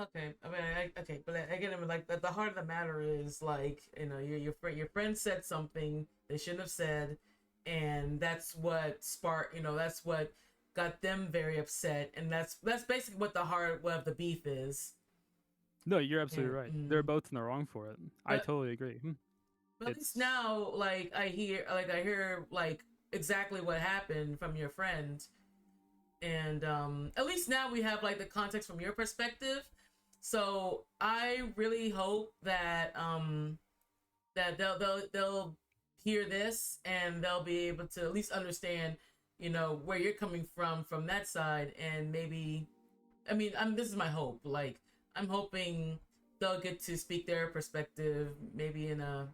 Okay, I mean, okay, but again, I mean, like the heart of the matter is like, you know, your friend said something they shouldn't have said, and that's what sparked, you know, that's what got them very upset, and that's basically what the heart of the beef is. No, you're absolutely Yeah, right. They're both in the wrong for it. I totally agree. But at least now, like I hear like exactly what happened from your friend, and at least now we have like the context from your perspective. So I really hope that that they'll hear this and they'll be able to at least understand, you know, where you're coming from that side, and maybe, I mean, this is my hope. Like, I'm hoping they'll get to speak their perspective, maybe in a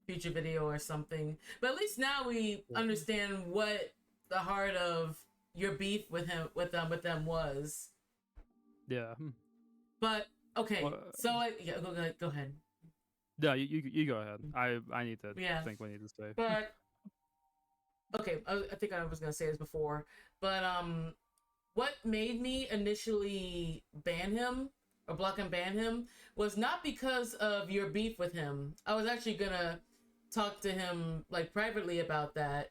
future video or something. But at least now we understand what the heart of your beef with them was. Yeah. But okay, Well, so yeah, go ahead. Yeah, you go ahead. I need to think what I need to say. But okay, I think I was gonna say this before, but what made me initially ban him or block and ban him was not because of your beef with him. I was actually gonna talk to him like privately about that.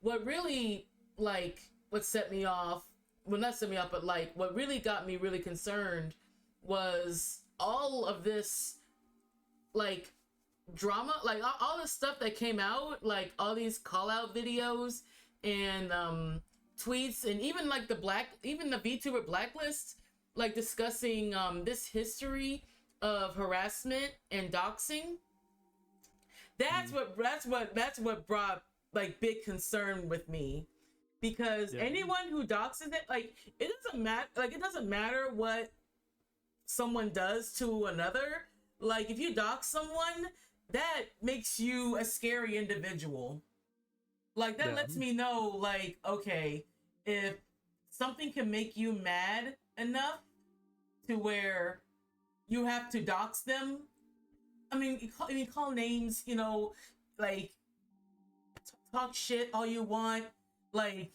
What really what set me off, well, not set me off, but like what really got me really concerned was all of this like drama, like all this stuff that came out, like all these call out videos and tweets, and even like the VTuber blacklist, like discussing this history of harassment and doxing. That's what brought like big concern with me, because anyone who doxes it, like it doesn't matter what someone does to another. Like if you dox someone, that makes you a scary individual. Like that lets me know, like, okay, if something can make you mad enough to where you have to dox them, I mean, you call names, you know, like talk shit all you want, like,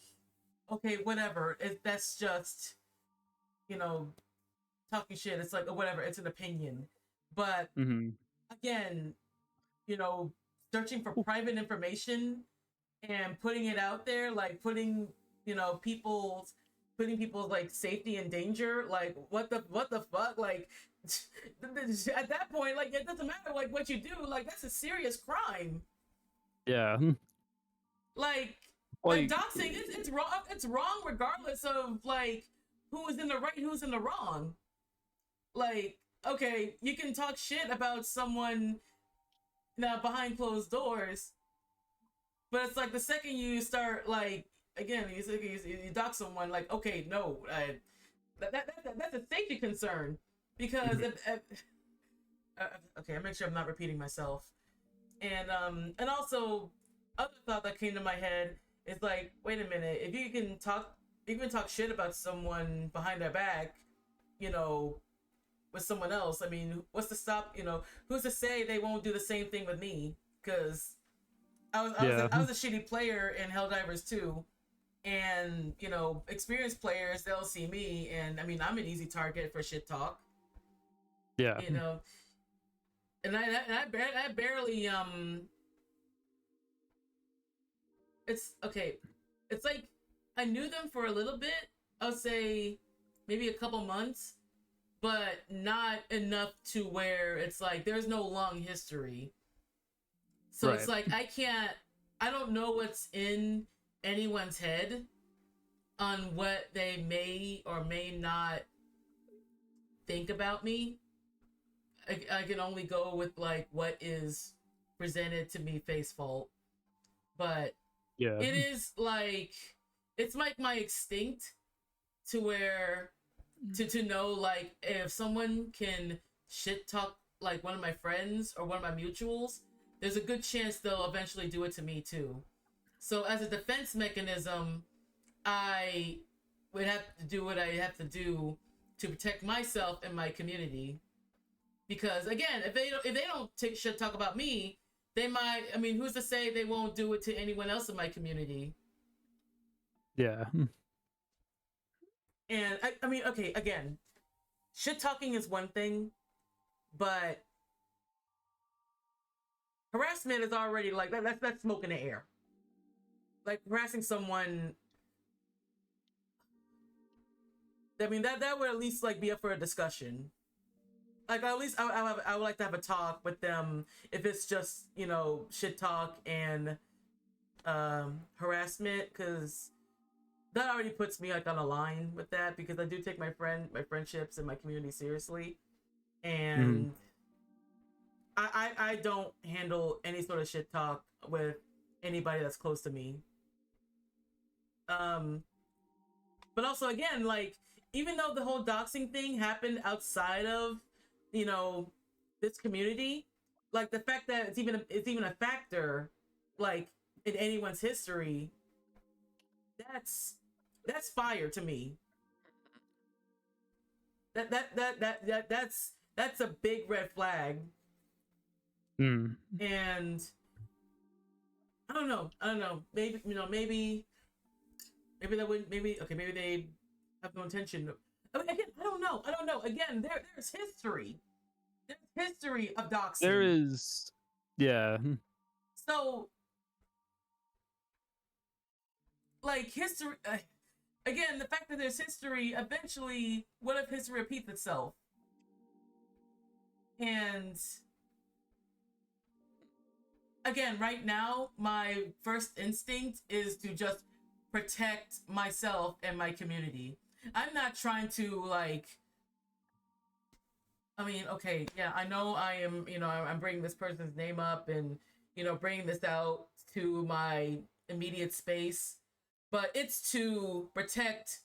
okay, whatever. That's just, you know, talking shit. It's like, or whatever. It's an opinion. But again, you know, searching for private information and putting it out there, like putting people's like safety in danger, like what the fuck, like at that point, like it doesn't matter like what you do, like that's a serious crime. Yeah. Like doxing, it's wrong. It's wrong regardless of like who is in the right, who's in the wrong. Like, okay, you can talk shit about someone now behind closed doors, but it's like the second you start, like, again, you dox someone, like, okay, no, that's a safety concern, because okay, I make sure I'm not repeating myself, and also, other thought that came to my head is like, wait a minute, if you can talk shit about someone behind their back, you know, with someone else, I mean, what's to stop, you know, who's to say they won't do the same thing with me? Because I was a shitty player in Helldivers 2, and, you know, experienced players, they'll see me, and I mean, I'm an easy target for shit talk. Yeah. You know, and I barely it's okay. It's like I knew them for a little bit. I'll say maybe a couple months, but not enough to where it's like there's no long history. So it's Right. like I don't know what's in anyone's head on what they may or may not think about me. I can only go with like what is presented to me face fault. But Yeah. it is like it's like my instinct to where to know like if someone can shit talk like one of my friends or one of my mutuals, there's a good chance they'll eventually do it to me too. So as a defense mechanism, I would have to do what I have to do to protect myself and my community. Because again, if they don't take shit talk about me, they might. I mean, who's to say they won't do it to anyone else in my community? Yeah. And I mean, okay, again, shit talking is one thing, but harassment is already like that's smoke in the air. Like harassing someone, I mean that would at least like be up for a discussion. Like at least I would like to have a talk with them if it's just shit talk and harassment, because that already puts me like on a line with that, because I do take my friendships and my community seriously, and I don't handle any sort of shit talk with anybody that's close to me. But also again, like even though the whole doxing thing happened outside of this community, like the fact that it's even a factor like in anyone's history, that's fire to me. That's a big red flag. Mm. And I don't know. Maybe that wouldn't. Maybe they have no intention. I mean, again, I don't know. Again, there's history. There's history of doxing. There is, yeah. So, like history. Again, the fact that there's history, eventually, what if history repeats itself? And again, right now, my first instinct is to just protect myself and my community. I'm not trying to like. I mean, okay, yeah, I know I am. I'm bringing this person's name up and bringing this out to my immediate space, but it's to protect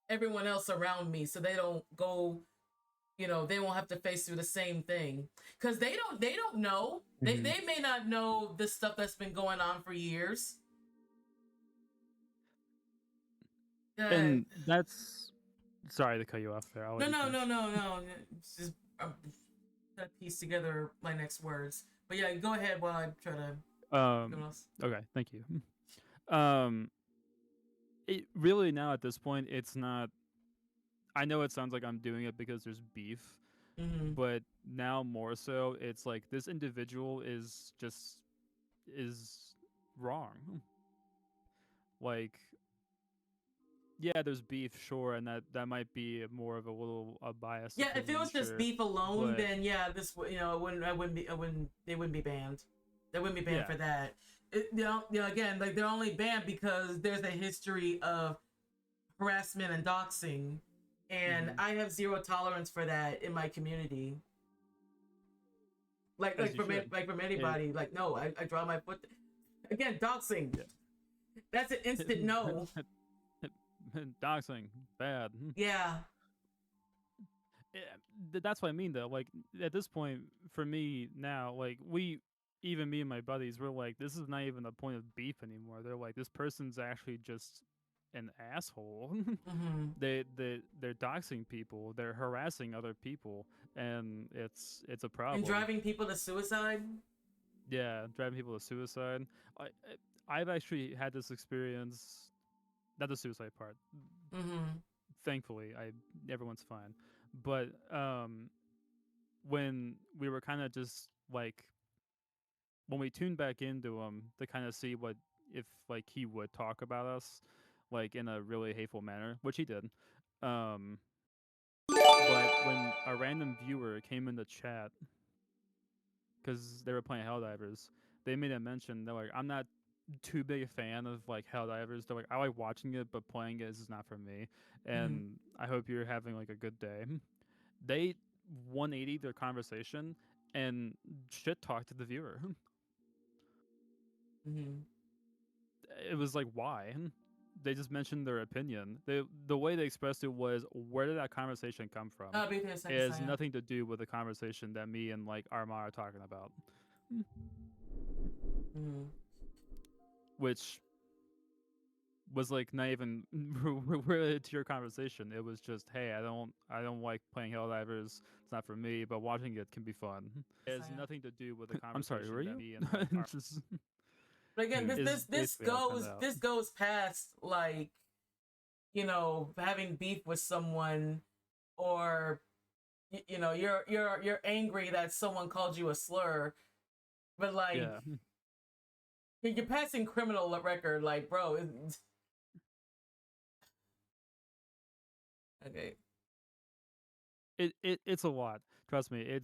everyone else around me so they don't go. They won't have to face through the same thing, because they don't know. They may not know the stuff that's been going on for years. And that's, sorry to cut you off there. I'll let you finish. No. It's just I'm trying to piece together my next words. But yeah, go ahead while I try to. Okay, thank you. It really now at this point, it's not. I know it sounds like I'm doing it because there's beef, but now more so, it's like this individual is wrong. Like, yeah, there's beef, sure, and that might be more of a bias. Yeah, if it was just beef alone, then yeah, this they wouldn't be banned. They wouldn't be banned for that. Again, like they're only banned because there's a history of harassment and doxing, and I have zero tolerance for that in my community. Like from anybody, like no, I draw my foot. Again, doxing. Yeah. That's an instant no. Doxing, bad. Yeah. That's what I mean though. Like at this point, for me now, like me and my buddies, we're like, this is not even a point of beef anymore. They're like, this person's actually just an asshole. They're doxing people, they're harassing other people, and it's a problem. And driving people to suicide. Yeah, driving people to suicide. I've actually had this experience. Not the suicide part. Thankfully, everyone's fine. But when we were kind of just like, when we tuned back into him to kind of see if like he would talk about us like in a really hateful manner, which he did. But when a random viewer came in the chat because they were playing Helldivers, they made a mention. They're like, I'm not too big a fan of like Helldivers. They're like, I like watching it, but playing it is not for me. And I hope you're having like a good day. They 180 their conversation and shit talk to the viewer. It was like, why? They just mentioned their opinion. The way they expressed it was, where did that conversation come from? It has nothing to do with the conversation that me and like Armand are talking about. Which was like not even related to your conversation. It was just, hey, I don't like playing Helldivers. It's not for me, but watching it can be fun. It has nothing to do with the conversation. I'm sorry, were you? me and like, Just, but again, is this basically how it turned goes out. past like, you know, having beef with someone, or you know, you're angry that someone called you a slur, but like Yeah. you're passing criminal record, like, bro. Okay. It's a lot. Trust me.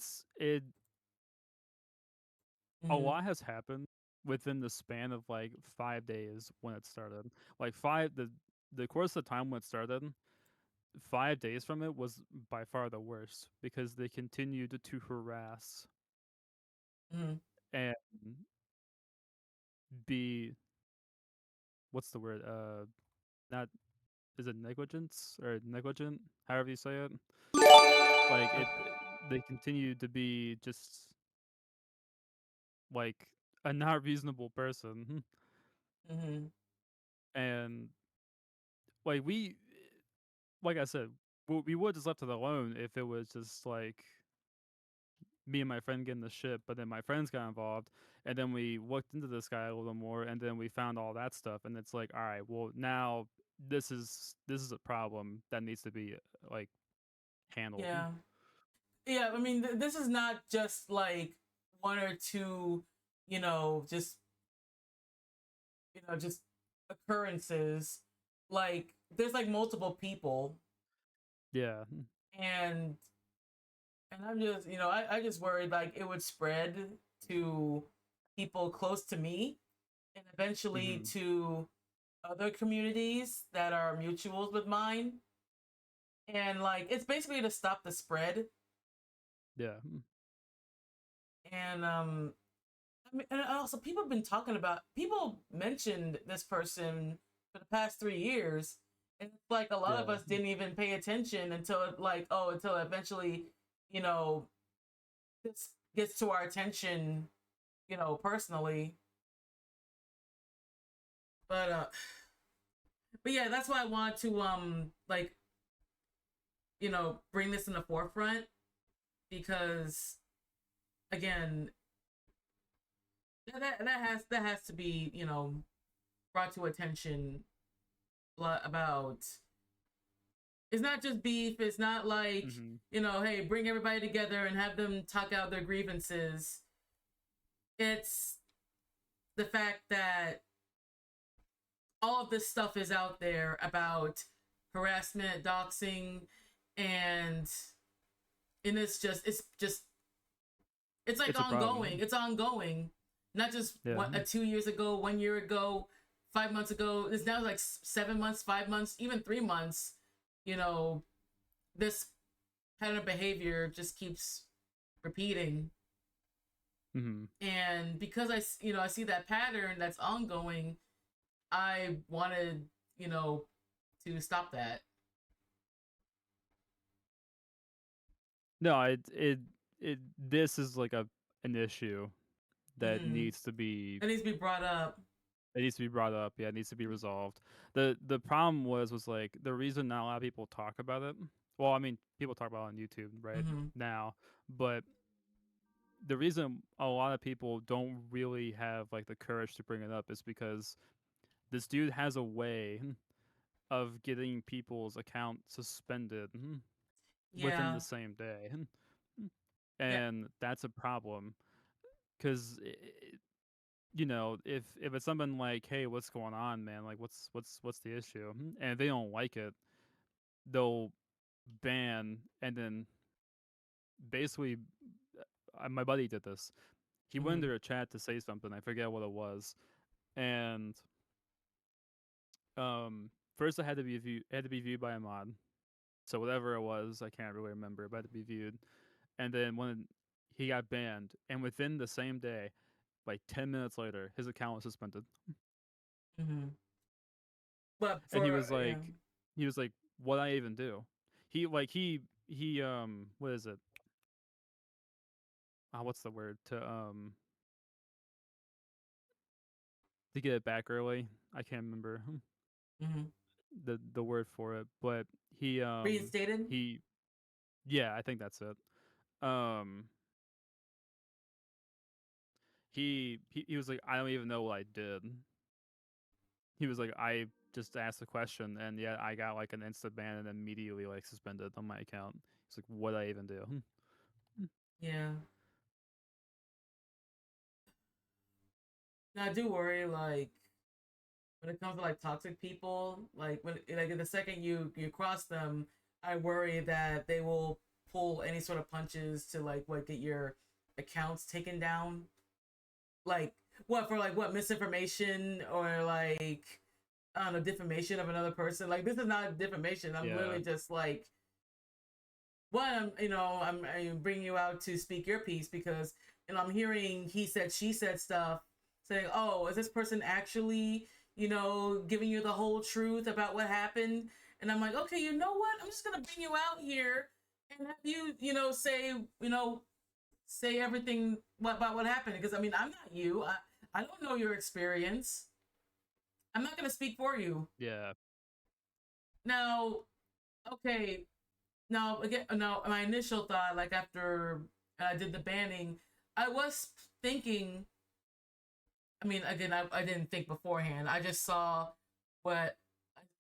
A lot has happened within the span of like 5 days when it started. Like the course of time when it started, 5 days from it was by far the worst because they continued to harass and be, what's the word? Not, is it negligence or negligent? However you say it. Like they continued to be just like a not reasonable person. And like like I said, we would just left it alone if it was just like me and my friend getting the shit, but then my friends got involved, and then we looked into this guy a little more, and then we found all that stuff, and it's like, all right, well now this is a problem that needs to be like handled. Yeah. I mean, this is not just like one or two, you know, just occurrences. Like there's like multiple people. Yeah. And I'm just, you know, I just worried like it would spread to people close to me and eventually to other communities that are mutuals with mine. And like it's basically to stop the spread. Yeah. And I mean, and also people have been talking about, people mentioned this person for the past 3 years, and it's like a lot of us didn't even pay attention until it, like, until eventually, you know, this gets to our attention, you know, personally. But yeah, that's why I want to like, you know, bring this in the forefront, because again, that has to be, you know, brought to attention about. It's not just beef. It's not like, you know, hey, bring everybody together and have them talk out their grievances. It's the fact that all of this stuff is out there about harassment, doxing, and it's like it's ongoing. It's ongoing. Not just 2 years ago, 1 year ago, 5 months ago. It's now like 7 months, 5 months, even 3 months. You know, this pattern of behavior just keeps repeating. And because I see that pattern that's ongoing, I wanted, you know, to stop that. No, this is like an issue that needs to be. It needs to be brought up. It needs to be brought up. Yeah, it needs to be resolved. The problem was like the reason not a lot of people talk about it. Well, I mean, people talk about it on YouTube right now, but the reason a lot of people don't really have like the courage to bring it up is because this dude has a way of getting people's account suspended within the same day, and that's a problem because you know, if it's something like, hey, what's going on, man? Like, what's the issue? And if they don't like it, they'll ban, and then basically, my buddy did this. He went into a chat to say something. I forget what it was, and first it had to be viewed by a mod. So whatever it was, I can't really remember, but it had to be viewed. And then when he got banned, and within the same day, like 10 minutes later, his account was suspended. Mm-hmm. But And he was like, "What I even do?" He what is it? What's the word to get it back early? I can't remember the word for it, but he reinstated. Yeah, I think that's it. He was like, "I don't even know what I did." He was like, "I just asked a question, and yeah, I got like an instant ban and immediately like suspended on my account." He's like, "What I even do?" Yeah. Now I do worry, like when it comes to like toxic people, like when like the second you cross them, I worry that they will pull any sort of punches to like get your accounts taken down. Like what misinformation or like I don't know, defamation of another person. Like this is not defamation. I'm literally just like I'm bringing you out to speak your piece because I'm hearing he said she said stuff saying, oh, is this person actually giving you the whole truth about what happened? And I'm like, okay, you know what, I'm just gonna bring you out here and have you say everything about what happened, because I mean, I'm not you. I don't know your experience. I'm not gonna speak for you. Yeah. Now, okay, now again, now my initial thought, like after I did the banning, I was thinking. I mean, again, I didn't think beforehand. I just saw what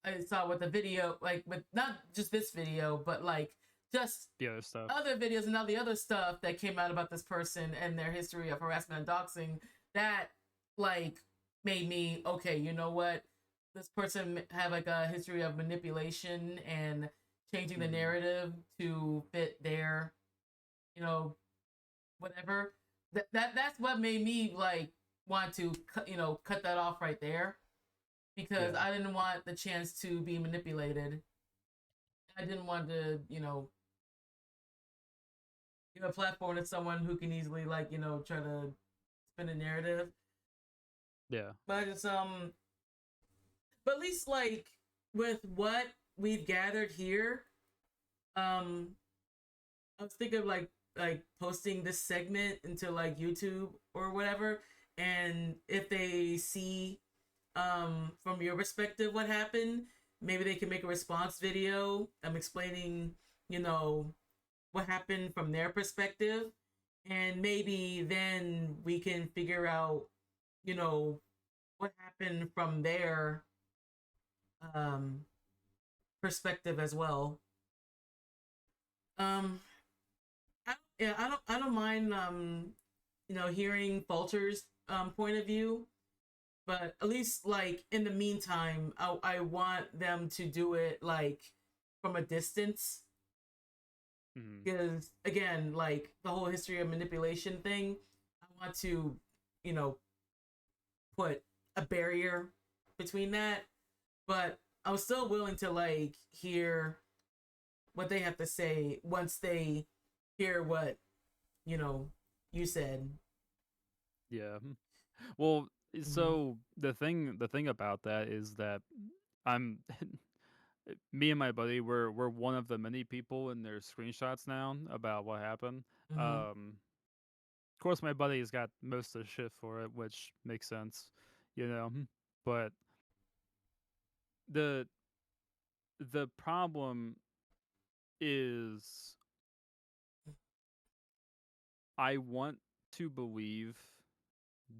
I saw with the video, like with not just this video, but like just The other stuff. other videos and all the other stuff that came out about this person and their history of harassment and doxing. That like made me, okay, you know what? This person had like a history of manipulation and changing the narrative to fit their, whatever. That's what made me like want to cut that off right there, because I didn't want the chance to be manipulated. I didn't want to give a platform to someone who can easily like try to spin a narrative. Yeah. But I just but at least like with what we've gathered here, I was thinking of like posting this segment into like YouTube or whatever, and if they see from your perspective what happened, maybe they can make a response video explaining what happened from their perspective, and maybe then we can figure out what happened from their perspective as well. I don't mind hearing Falter's point of view, but at least like in the meantime, I want them to do it like from a distance, because again, like the whole history of manipulation thing, I want to put a barrier between that, but I was still willing to like hear what they have to say once they hear what you said. Yeah. Well, so the thing about that is that I'm me and my buddy we're one of the many people in their screenshots now about what happened. Of course my buddy's got most of the shit for it, which makes sense, but the problem is I want to believe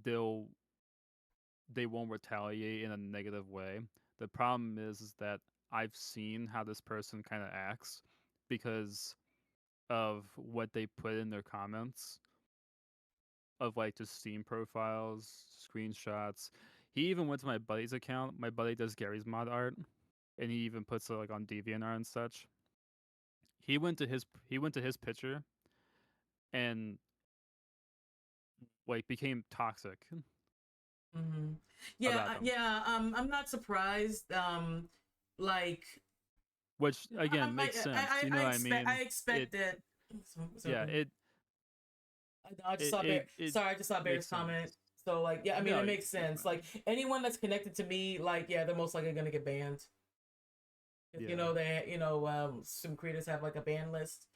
they won't retaliate in a negative way. The problem is that I've seen how this person kind of acts because of what they put in their comments of like just Steam profiles, screenshots. He even went to my buddy's account. My buddy does Gary's mod art, and he even puts it like on DeviantArt and such. He went to his picture and like became toxic Mm-hmm. Yeah, about them. yeah. I'm not surprised. Like, Which again makes sense. You know what I mean? I expect that. Yeah, I just saw Bear. it Sorry, I just saw Bear's makes sense. comment. So like, yeah, I mean, No, it makes you're sense. fine. Like anyone that's connected to me, like, yeah, they're most likely gonna get banned. 'Cause, Yeah. you know, some creators have like a ban list.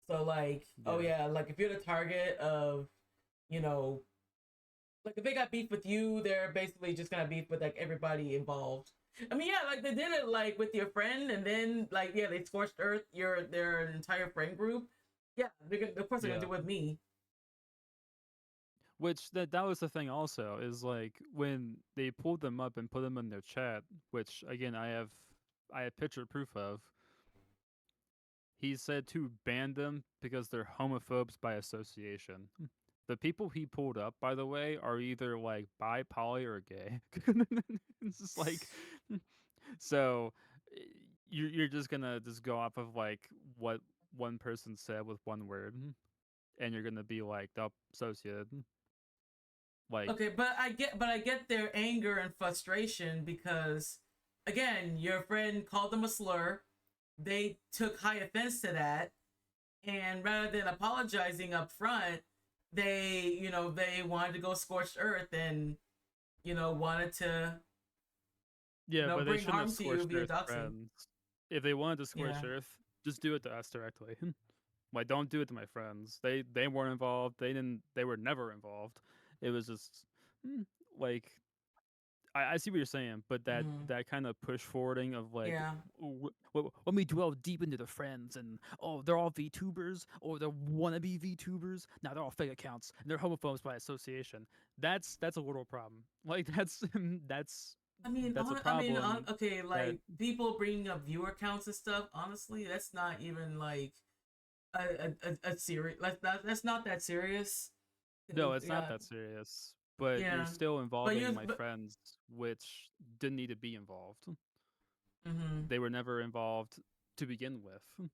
So like, oh yeah, like if you're the target of, you know, like if they got beef with you, they're basically just gonna beef with like everybody involved. I mean, yeah, like they did it like with your friend, and then like yeah, they scorched earth their entire friend group. Yeah, of course they're gonna do it with me. Which that was the thing also is like when they pulled them up and put them in their chat, which again I have picture proof of. He said to ban them because they're homophobes by association. The people he pulled up, by the way, are either like bi, poly, or gay. It's just like, so you're just gonna just go off of like what one person said with one word, and you're gonna be like the associated. Like, Okay, but I get their anger and frustration because, again, your friend called them a slur. They took high offense to that, and rather than apologizing up front, they wanted to go scorched earth and wanted to yeah, but they bring shouldn't have harm to you scorched via Earth doxing. friends. If they wanted to scorch Yeah. Earth, just do it to us directly. Like, don't do it to my friends. They weren't involved. They were never involved. It was just like I see what you're saying, but that kind of push forwarding of like, Yeah. let me dwell deep into the friends and they're all VTubers or they're wannabe VTubers. Now they're all fake accounts and they're homophobes by association. That's a little problem. Like that's I mean, that's a problem. okay, like people bringing up viewer counts and stuff. Honestly, that's not even like a serious. That's not that serious. No, it's not Yeah. that serious. But Yeah. you're still involving my but- friends, which didn't need to be involved. Mhm. They were never involved to begin with.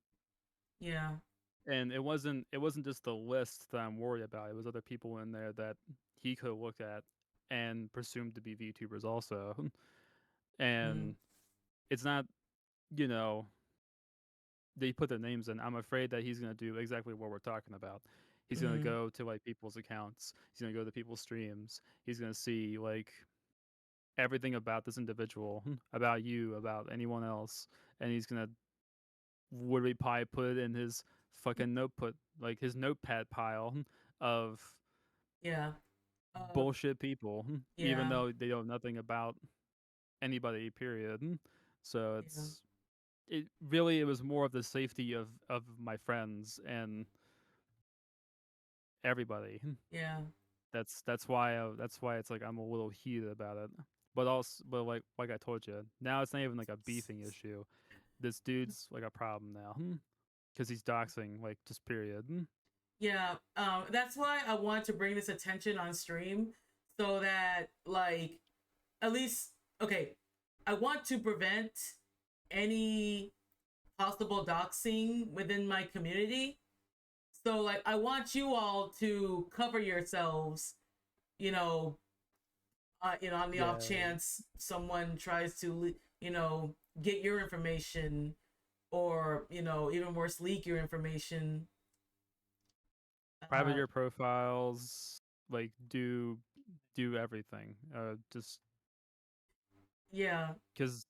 Yeah. And it wasn't just the list that I'm worried about. It was other people in there that he could look at and presumed to be VTubers also. And it's not, you know, they put their names in. I'm afraid that he's gonna do exactly what we're talking about. He's gonna go to like people's accounts. He's gonna go to people's streams. He's gonna see like everything about this individual, about you, about anyone else, and he's gonna would probably put it in his fucking his notepad pile of Yeah. bullshit people, even Yeah. though they know nothing about anybody. Period. So it was more of the safety of my friends and everybody. Yeah. That's why it's like I'm a little heated about it. But also, but like I told you, now it's not even like a beefing issue. This dude's like a problem now because he's doxing, like just period. Yeah. That's why I want to bring this attention on stream so that like at least okay, I want to prevent any possible doxing within my community. So like I want you all to cover yourselves, on the off chance someone tries to get your information or even worse leak your information. Private your profiles, like do everything. Just yeah, because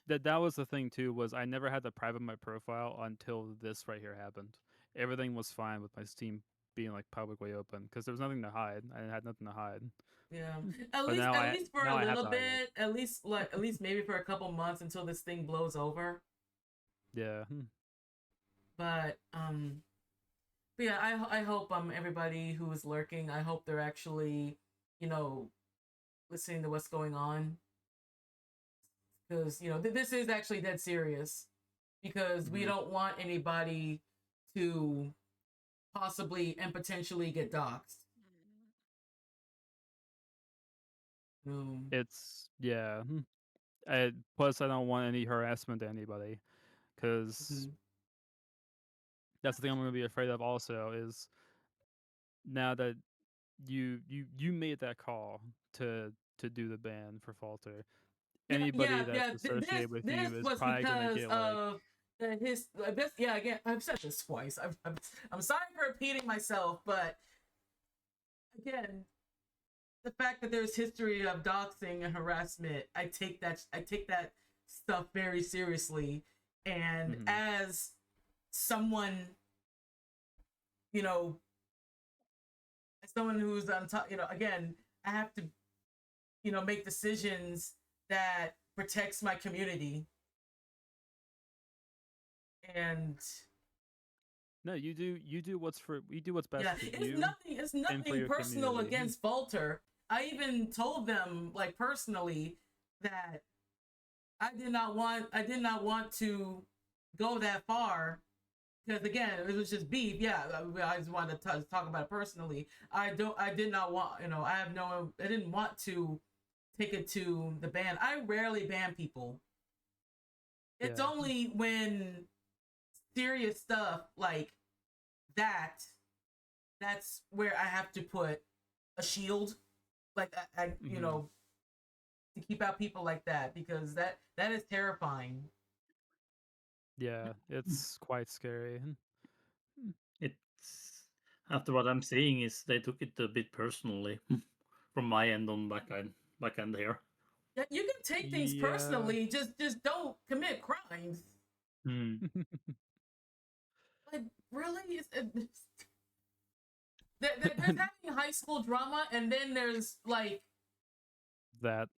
that was the thing too, was I never had to private my profile until this right here happened. Everything was fine with my Steam being like publicly open because there was nothing to hide. I had nothing to hide. Yeah, at least for a little bit, at least maybe for a couple months until this thing blows over. Yeah. But yeah, I hope everybody who is lurking, I hope they're actually listening to what's going on, because this is actually dead serious, because we don't want anybody to possibly and potentially get doxxed. It's plus I don't want any harassment to anybody, because that's the thing I'm going to be afraid of also, is now that you made that call to do the ban for Falter. Anybody that's associated with this you is was probably gonna because get like of this. Yeah, again, I've said this twice. I'm sorry for repeating myself, but again, the fact that there's history of doxing and harassment, I take that stuff very seriously. And as someone, you know, as someone who's on top, again, I have to, make decisions that protects my community. And no, you do what's best yeah, for it's you. nothing your personal community. against Falter. I even told them, like, personally, that I did not want to go that far, because again, it was just beef. Yeah, I just wanted to talk about it personally. I did not want, I didn't want to take it to the ban. I rarely ban people. It's only when serious stuff like that's where I have to put a shield, like I to keep out people like that, because that is terrifying. Yeah, it's quite scary. It's after what I'm seeing is they took it a bit personally from my end on back end here. Yeah, you can take things personally, just don't commit crimes. Like, really? There's having high school drama, and then there's like that.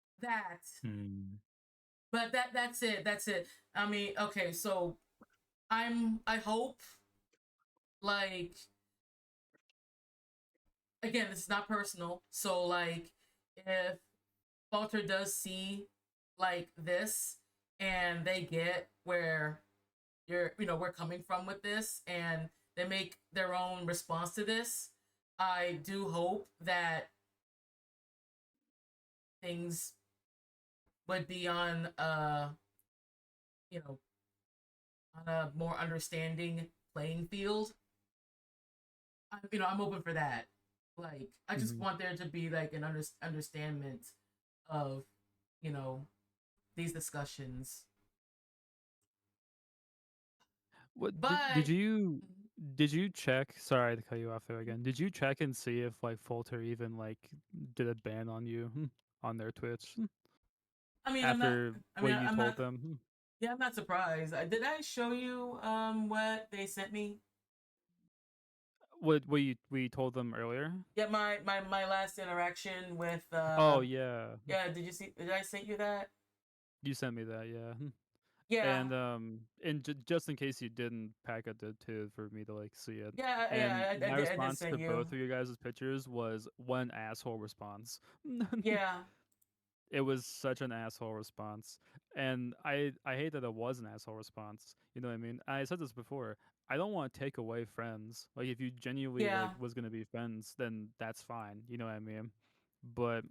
But that's it. I mean, okay, so I hope, like, again, this is not personal, so like, if Falter does see like this and they get where we're coming from with this, and they make their own response to this, I do hope that things would be on on a more understanding playing field. I'm open for that. Like, I just want there to be like an understanding of these discussions. What But did you check? Sorry to cut you off there again. Did you check and see if like Falter even like did a ban on you on their Twitch I mean, after what you told not, them? Yeah, I'm not surprised. Did I show you what they sent me? What you told them earlier? Yeah, my last interaction with Oh yeah. Yeah, did I send you that? You sent me that, yeah. Yeah. And just in case you didn't, Packet did too for me to like see it. Yeah, And I my did response send to you. both of your guys' pictures was one asshole response. Yeah. It was such an asshole response. And I hate that it was an asshole response. You know what I mean? I said this before. I don't want to take away friends. Like, if you genuinely like was gonna be friends, then that's fine. You know what I mean? But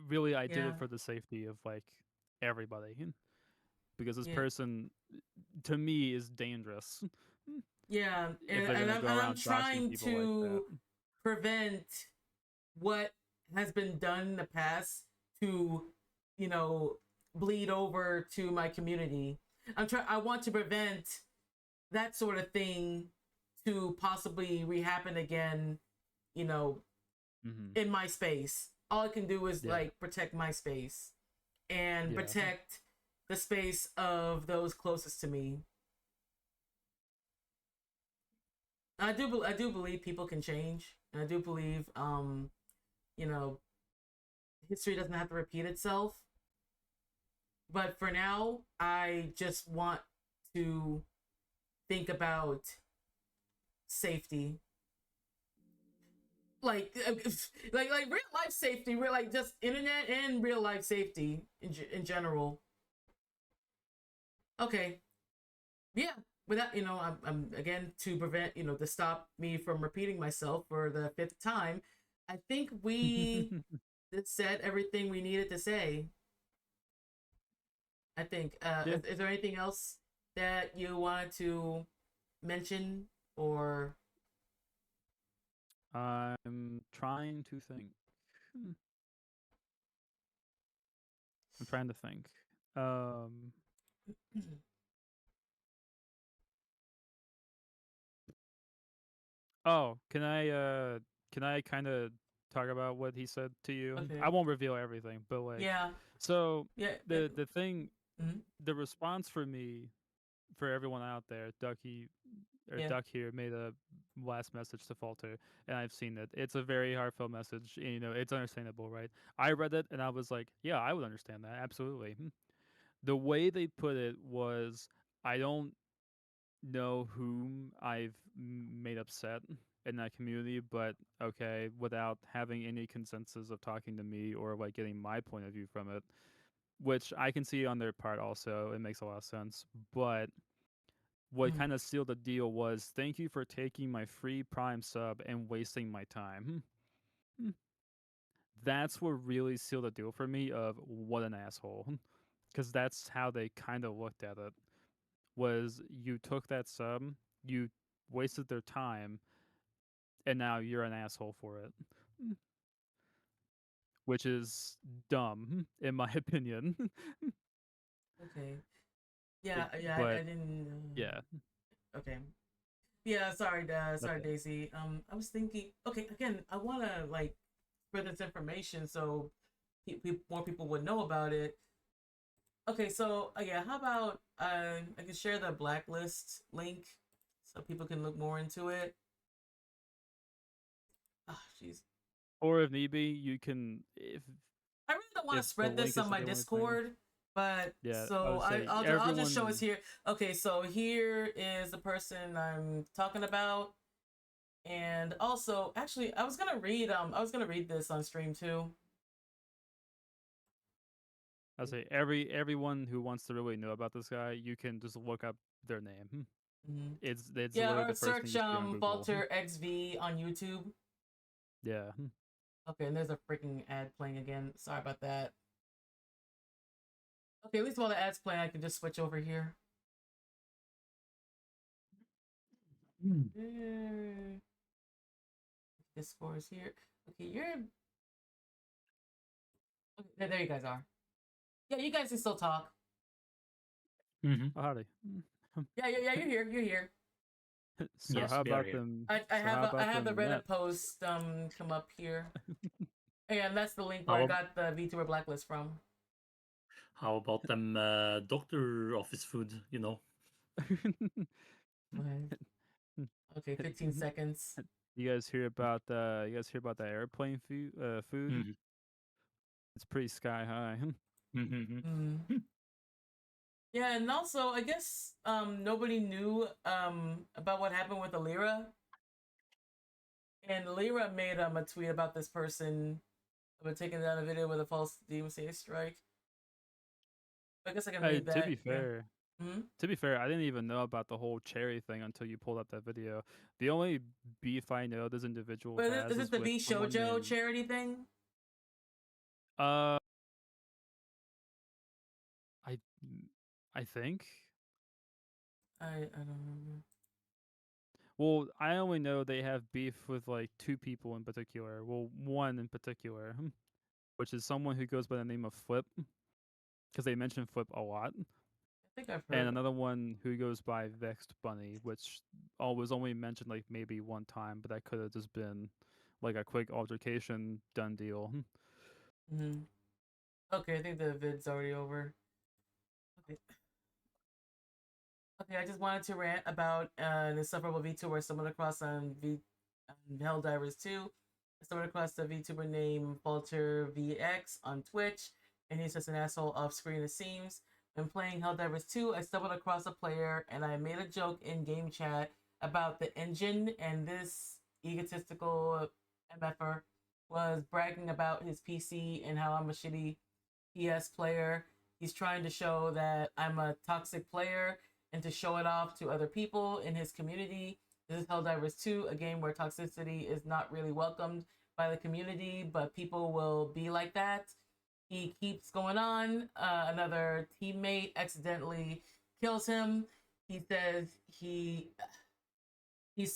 really, I did it for the safety of like everybody, because this person to me is dangerous. Yeah, If they're and gonna go I'm around trying doxing people like to that. prevent what has been done in the past to, bleed over to my community. I want to prevent that sort of thing to possibly rehappen again, in my space. All I can do is like protect my space and protect the space of those closest to me. I do believe people can change, and I do believe history doesn't have to repeat itself. But for now, I just want to think about safety, like real life safety, real, like, just internet and real life safety in general. Okay, yeah. With that, I'm again, to prevent, to stop me from repeating myself for the 5th time. I think we said everything we needed to say. I think. Is there anything else that you wanted to mention, or? I'm trying to think. I'm trying to think. Oh, can I kind of talk about what he said to you? Okay. I won't reveal everything, but like, Yeah. so Yeah. the thing, Mhm. the response for me, for everyone out there, Ducky or Yeah. Duck here made a last message to Falter, and I've seen it. It's a very heartfelt message. And, you know, it's understandable, right? I read it and I was like, yeah, I would understand that absolutely. The way they put it was, I don't know whom I've made upset in that community, but okay, without having any consensus of talking to me or like getting my point of view from it, which I can see on their part also, it makes a lot of sense. But what Mhm. kind of sealed the deal was, thank you for taking my free Prime sub and wasting my time. That's what really sealed the deal for me of what an asshole. Because that's how they kind of looked at it. Was you took that sub, you wasted their time, and now you're an asshole for it. Which is dumb, in my opinion. Okay. Yeah. Yeah. But I didn't. yeah. Okay. Yeah. Sorry. Sorry, Okay. Daisy. I was thinking. Okay. Again, I want to like spread this information so more people would know about it. Okay. So yeah. How about I can share the blacklist link so people can look more into it. Ah, jeez. Or if need be, you can, if I really don't want to if the spread this link on isn't my the only thing. Discord, but Yeah, I so would say I'll just show us everyone. here. Okay, so here is the person I'm talking about, and also actually I was gonna read this on stream too. I would say everyone who wants to really know about this guy, you can just look up their name. Mhm. It's Yeah, literally or the first thing search you see on Google. Falter XV on YouTube. Yeah. Okay, and there's a freaking ad playing again. Sorry about that. Okay, at least while the ad's playing, I can just switch over here. This score is here. Okay, you're. Okay, there you guys are. Yeah, you guys can still talk. Mm-hmm. Oh, howdy. Yeah, you're here. You're here. So Yes, how we are about here. them? I So how about I have the them Reddit Nets? post come up here. And that's the link where How, I got the VTuber blacklist from. how about them doctor office food, you know? Okay, 15 seconds. You guys hear about the airplane food? Mm-hmm. It's pretty sky high. Mm-hmm. Mm. Yeah, and also I guess nobody knew about what happened with Alira. And Alira made a tweet about this person about taking down a video with a false DMCA strike. I guess I can read that. To be fair, Mm-hmm. to be fair, I didn't even know about the whole cherry thing until you pulled up that video. The only beef I know this individual But has is is it the with V someone Shoujo named. charity thing? I I think. I don't remember. Well, I only know they have beef with like two people in particular. Well, one in particular, which is someone who goes by the name of Flip, because they mention Flip a lot, I think I've and heard. another one who goes by Vexed Bunny, which was only mentioned like maybe one time, but that could have just been like a quick altercation, done deal. Mm-hmm. Okay, I think the vid's already over. Okay. Okay, I just wanted to rant about an insufferable VTuber I stumbled across on Helldivers 2. I stumbled across the VTuber named FalterVX on Twitch, and he's just an asshole off screen, it seems. When playing Helldivers 2, I stumbled across a player, and I made a joke in game chat about the engine, and this egotistical MFer was bragging about his PC and how I'm a shitty PS player. He's trying to show that I'm a toxic player and to show it off to other people in his community. This is Helldivers 2, a game where toxicity is not really welcomed by the community, but people will be like that. He keeps going on. Another teammate accidentally kills him. He says he's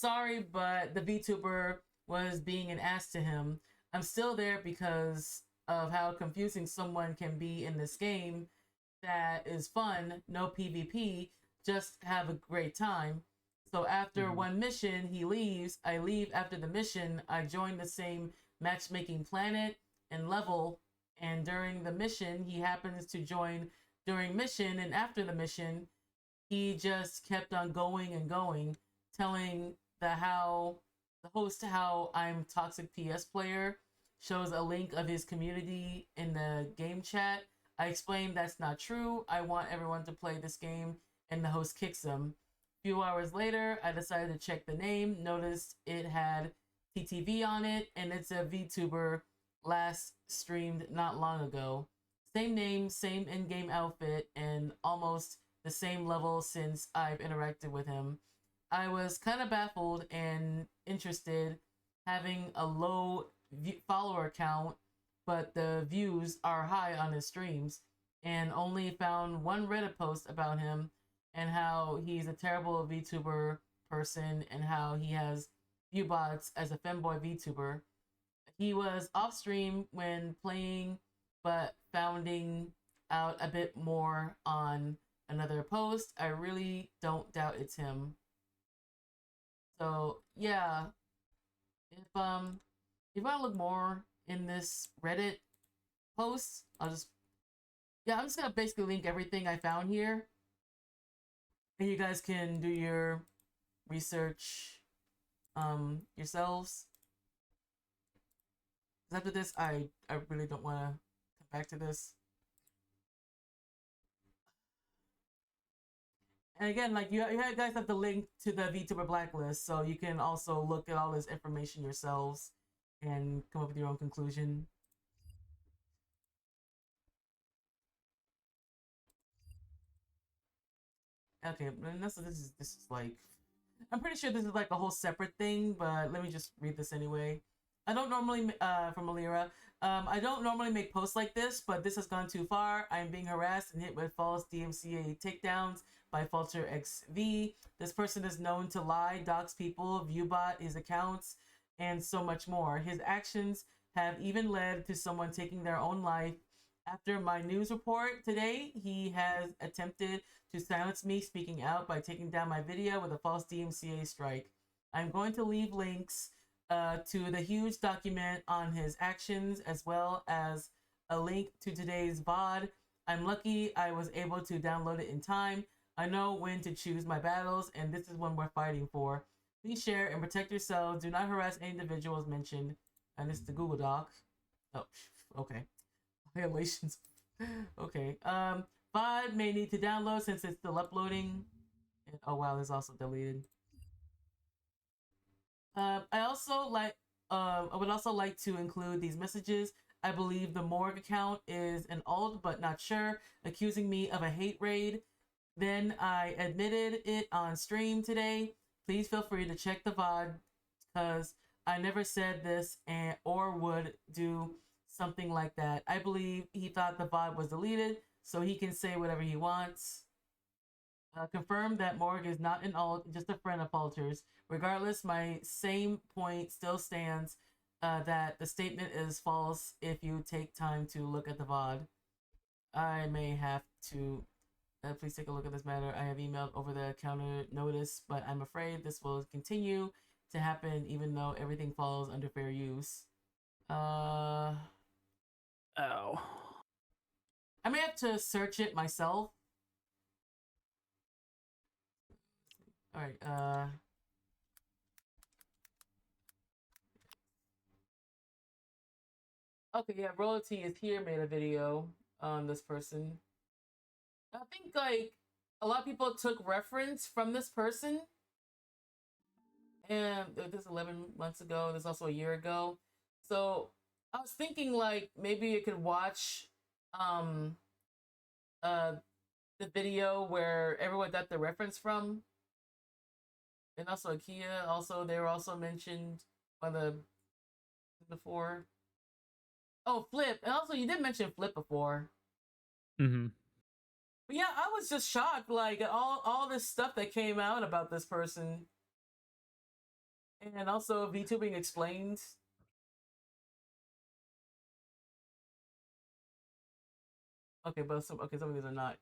sorry, but the VTuber was being an ass to him. I'm still there because of how confusing someone can be in this game that is fun, no PvP, just have a great time. So after one mission, he leaves. I leave after the mission. I join the same matchmaking planet and level. And during the mission, he happens to join during mission. And after the mission, he just kept on going and going, telling the host how I'm toxic PS player, shows a link of his community in the game chat. I explained that's not true. I want everyone to play this game, and the host kicks him. A few hours later, I decided to check the name, noticed it had TTV on it, and it's a VTuber last streamed not long ago. Same name, same in-game outfit, and almost the same level since I've interacted with him. I was kind of baffled and interested, having a low follower count, but the views are high on his streams, and only found one Reddit post about him and how he's a terrible VTuber person and how he has view bots as a femboy VTuber. He was off stream when playing, but finding out a bit more on another post. I really don't doubt it's him. So yeah, if you want to look more in this Reddit post, I'm just gonna basically link everything I found here, and you guys can do your research yourselves. After this, I really don't want to come back to this. And again, like you guys have the link to the VTuber blacklist, so you can also look at all this information yourselves and come up with your own conclusion. Okay, and this is like, I'm pretty sure this is like a whole separate thing, but let me just read this anyway. I don't normally, from Alira, I don't normally make posts like this, but this has gone too far. I am being harassed and hit with false DMCA takedowns by FalterVX. This person is known to lie, dox people, viewbot his accounts, and so much more. His actions have even led to someone taking their own life. After my news report today, he has attempted to silence me speaking out by taking down my video with a false DMCA strike. I'm going to leave links to the huge document on his actions, as well as a link to today's VOD. I'm lucky I was able to download it in time. I know when to choose my battles, and this is what we're fighting for. Please share and protect yourselves. Do not harass any individuals mentioned. And this is the Google Doc. Oh, okay. Violations. Okay. VOD may need to download since it's still uploading. And, oh wow, this is also deleted. I would also like to include these messages. I believe the morgue account is an alt, but not sure, accusing me of a hate raid. Then I admitted it on stream today. Please feel free to check the VOD, because I never said this or would do something like that. I believe he thought the VOD was deleted, so he can say whatever he wants. Confirm that Morg is not an alt, just a friend of Falter's. Regardless, my same point still stands, that the statement is false if you take time to look at the VOD. I may have to... please take a look at this matter. I have emailed over the counter notice, but I'm afraid this will continue to happen even though everything falls under fair use. Ow. I may have to search it myself. Alright, okay, yeah, Royalty is here made a video on this person. I think, like, a lot of people took reference from this person. And this 11 months ago, this also a year ago. So I was thinking, like, maybe you could watch the video where everyone got the reference from. And also IKEA, also they were also mentioned by the before. Oh, Flip. And also you did mention Flip before. Mm-hmm. But yeah, I was just shocked, like, all this stuff that came out about this person. And also VTubing explained. Okay, but some of these are not.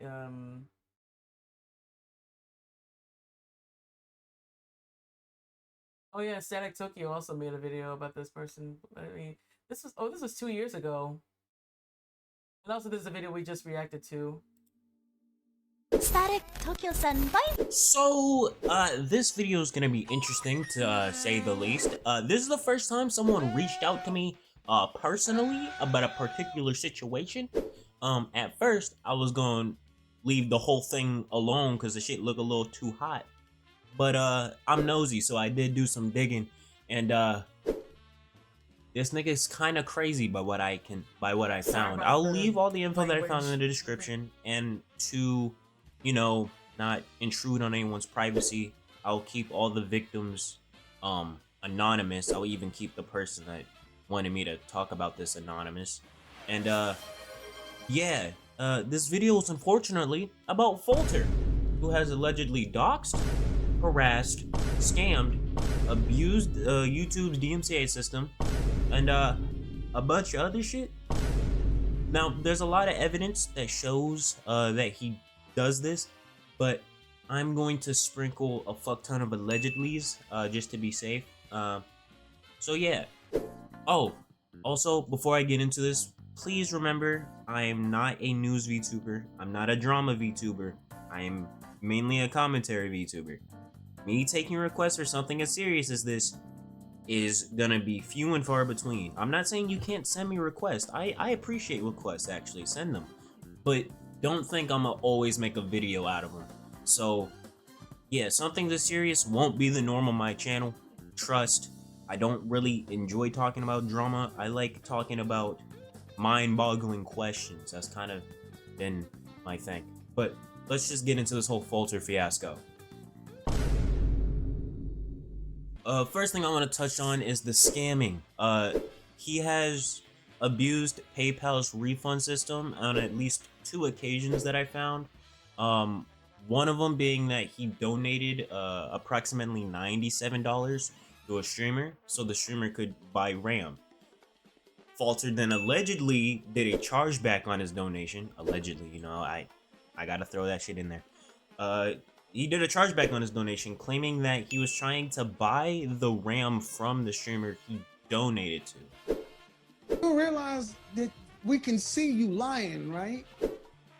Oh yeah, Static Tokyo also made a video about this person. I mean, this was 2 years ago. And also, there's a video we just reacted to. Static Tokyo-san, bye! So, this video is gonna be interesting to say the least. This is the first time someone reached out to me, personally about a particular situation. At first, I was gonna leave the whole thing alone because the shit looked a little too hot. But, I'm nosy, so I did do some digging, and, this nigga is kind of crazy by what I found. I'll leave all the info that I found in the description, and to, you know, not intrude on anyone's privacy, I'll keep all the victims anonymous. I'll even keep the person that wanted me to talk about this anonymous. And yeah, this video is unfortunately about Falter, who has allegedly doxed, harassed, scammed, abused YouTube's DMCA system, and a bunch of other shit. Now, there's a lot of evidence that shows that he does this, but I'm going to sprinkle a fuck ton of allegedlys just to be safe. So yeah. Oh, also, before I get into this, please remember, I am not a news VTuber. I'm not a drama VTuber. I am mainly a commentary VTuber. Me taking requests for something as serious as this is gonna be few and far between. I'm not saying you can't send me requests. I appreciate requests, actually. Send them. But don't think I'm gonna always make a video out of them. So, yeah, something this serious won't be the norm on my channel. Trust. I don't really enjoy talking about drama. I like talking about mind-boggling questions. That's kind of been my thing. But let's just get into this whole Falter fiasco. First thing I want to touch on is the scamming. He has abused PayPal's refund system on at least 2 occasions that I found. One of them being that he donated approximately $97 to a streamer so the streamer could buy RAM. Falter then allegedly did a chargeback on his donation. Allegedly, you know, I gotta throw that shit in there. He did a chargeback on his donation, claiming that he was trying to buy the RAM from the streamer he donated to. You realize that we can see you lying, right?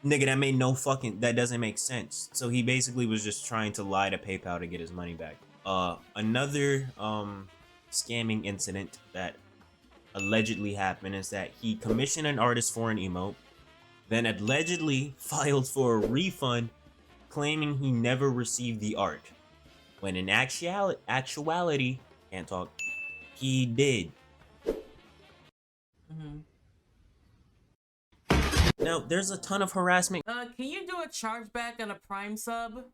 Nigga, that doesn't make sense. So he basically was just trying to lie to PayPal to get his money back. Another scamming incident that allegedly happened is that he commissioned an artist for an emote, then allegedly filed for a refund, claiming he never received the art, when in actuality, can't talk, he did. Now, there's a ton of harassment. Can you do a chargeback on a Prime sub?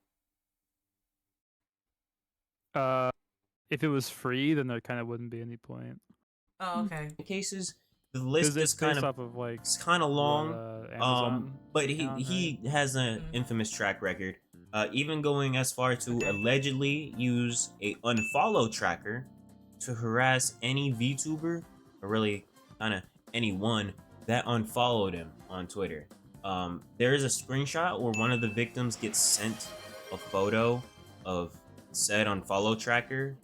If it was free, then there kind of wouldn't be any point. Oh, okay. Cases, the list is kind of like, it's kind of long. Amazon But he has an infamous track record. Even going as far to allegedly use a unfollow tracker to harass any VTuber, or really kind of anyone that unfollowed him on Twitter. There is a screenshot where one of the victims gets sent a photo of said unfollow tracker,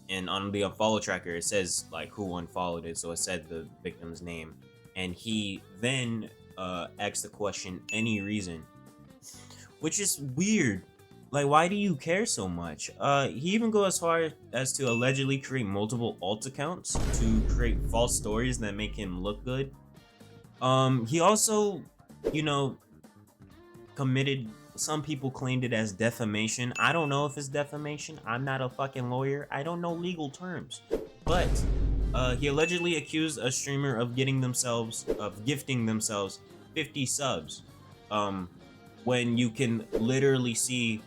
and on the unfollow tracker it says like who unfollowed it, so it said the victim's name, and he then asked the question, any reason, which is weird. Like, why do you care so much? He even goes as far as to allegedly create multiple alt accounts to create false stories that make him look good. He also, you know, committed, some people claimed it as defamation. I don't know if it's defamation. I'm not a fucking lawyer. I don't know legal terms. But he allegedly accused a streamer of gifting themselves 50 subs. When you can literally see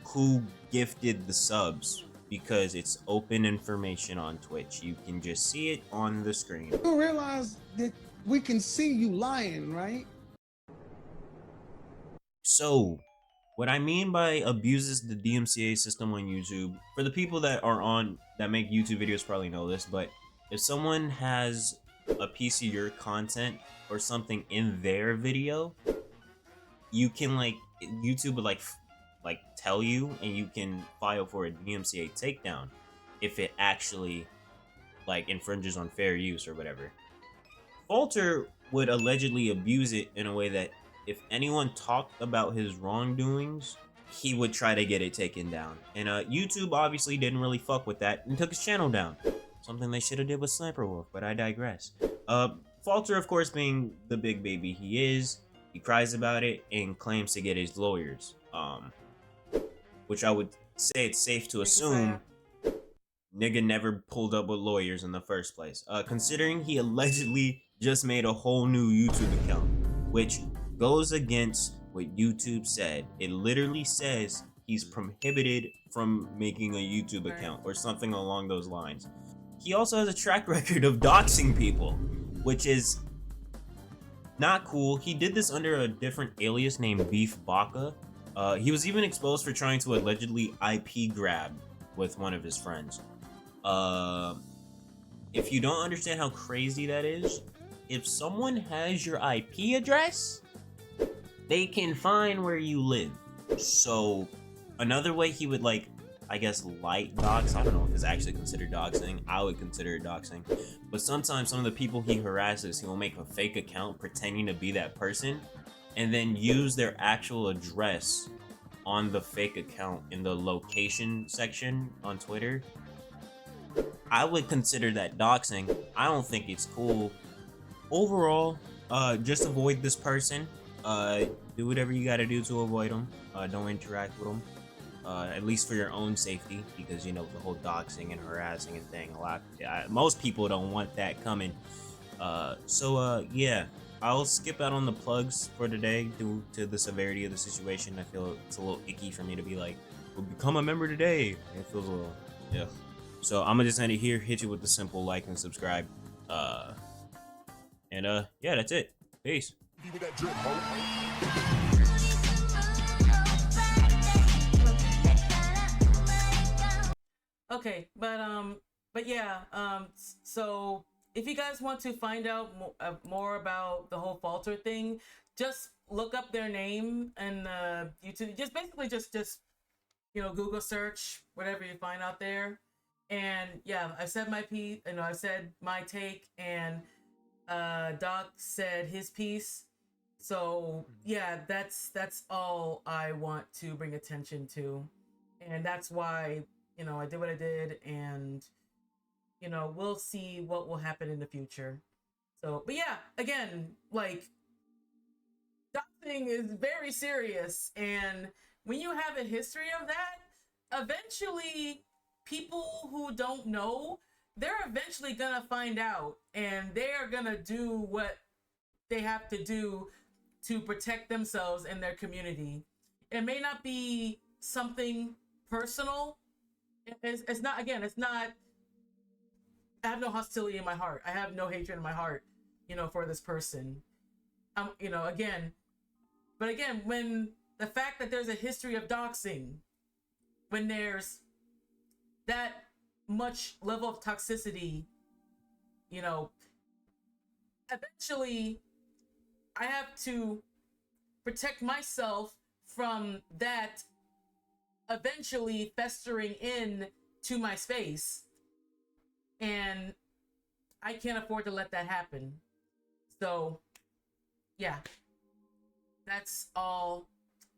who gifted the subs, because it's open information on Twitch. You can just see it on the screen. You realize that we can see you lying, right? So, What I mean by abuses the DMCA system on YouTube, for the people that make YouTube videos probably know this, but if someone has a piece of your content or something in their video, you can YouTube would like tell you, and you can file for a DMCA takedown if it actually infringes on fair use or whatever. Falter would allegedly abuse it in a way that if anyone talked about his wrongdoings, he would try to get it taken down. And YouTube obviously didn't really fuck with that and took his channel down. Something they should have did with Sniper Wolf, but I digress. Falter, of course, being the big baby he is, he cries about it and claims to get his lawyers. Which I would say it's safe to assume nigga never pulled up with lawyers in the first place. Considering he allegedly just made a whole new YouTube account, which goes against what YouTube said. It literally says he's prohibited from making a YouTube account or something along those lines. He also has a track record of doxing people, which is not cool. He did this under a different alias named Beef Baka. He was even exposed for trying to allegedly IP grab with one of his friends. If you don't understand how crazy that is, if someone has your IP address, they can find where you live. So another way he would light dox, I don't know if it's actually considered doxing. I would consider it doxing. But sometimes some of the people he harasses, he will make a fake account pretending to be that person and then use their actual address on the fake account in the location section on Twitter. I would consider that doxing. I don't think it's cool. Overall, just avoid this person. Do whatever you gotta do to avoid them. Don't interact with them. At least for your own safety, because you know the whole doxing and harassing and thing. Most people don't want that coming. Yeah, I'll skip out on the plugs for today due to the severity of the situation. I feel it's a little icky for me to be like, "Well, become a member today." It feels a little, yeah. So I'm gonna just end it here. Hit you with the simple like and subscribe. Yeah, that's it. Peace. Okay, but yeah, so if you guys want to find out more about the whole Falter thing, just look up their name and YouTube. Just basically just Google search whatever you find out there. And yeah, I said my piece. I said my take, and Doc said his piece. So yeah, that's all I want to bring attention to, and that's why I did what I did, and we'll see what will happen in the future. So, but yeah, again, doxing is very serious, and when you have a history of that, eventually people who don't know, they're eventually gonna find out, and they're gonna do what they have to do to protect themselves and their community. It may not be something personal. It's not, I have no hostility in my heart. I have no hatred in my heart, for this person. Again, when the fact that there's a history of doxing, when there's that much level of toxicity, eventually I have to protect myself from that eventually festering in to my space, and I can't afford to let that happen. So yeah, that's all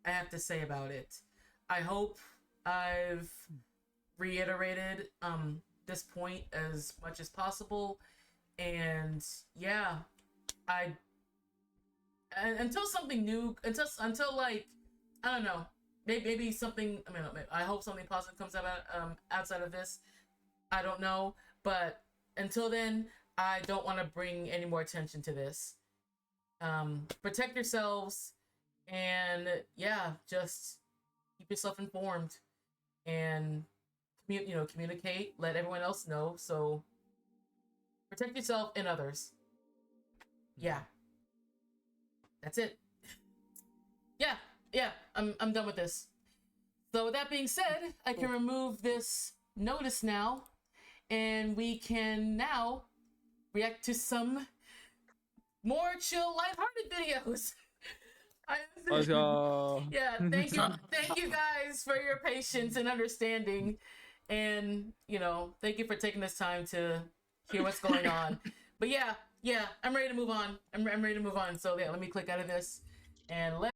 I have to say about it. I hope I've reiterated this point as much as possible, and yeah, until something new, until I don't know, maybe something. I hope something positive comes out outside of this. I don't know, but until then, I don't want to bring any more attention to this. Protect yourselves, and yeah, just keep yourself informed, and communicate. Let everyone else know. So protect yourself and others. Yeah, that's it. Yeah. yeah, I'm done with this. So with that being said, I can remove this notice now, and we can now react to some more chill, lighthearted videos. Let's go. Yeah, thank you guys for your patience and understanding, and thank you for taking this time to hear what's going on. But yeah, I'm ready to move on. I'm ready to move on. So yeah, let me click out of this and let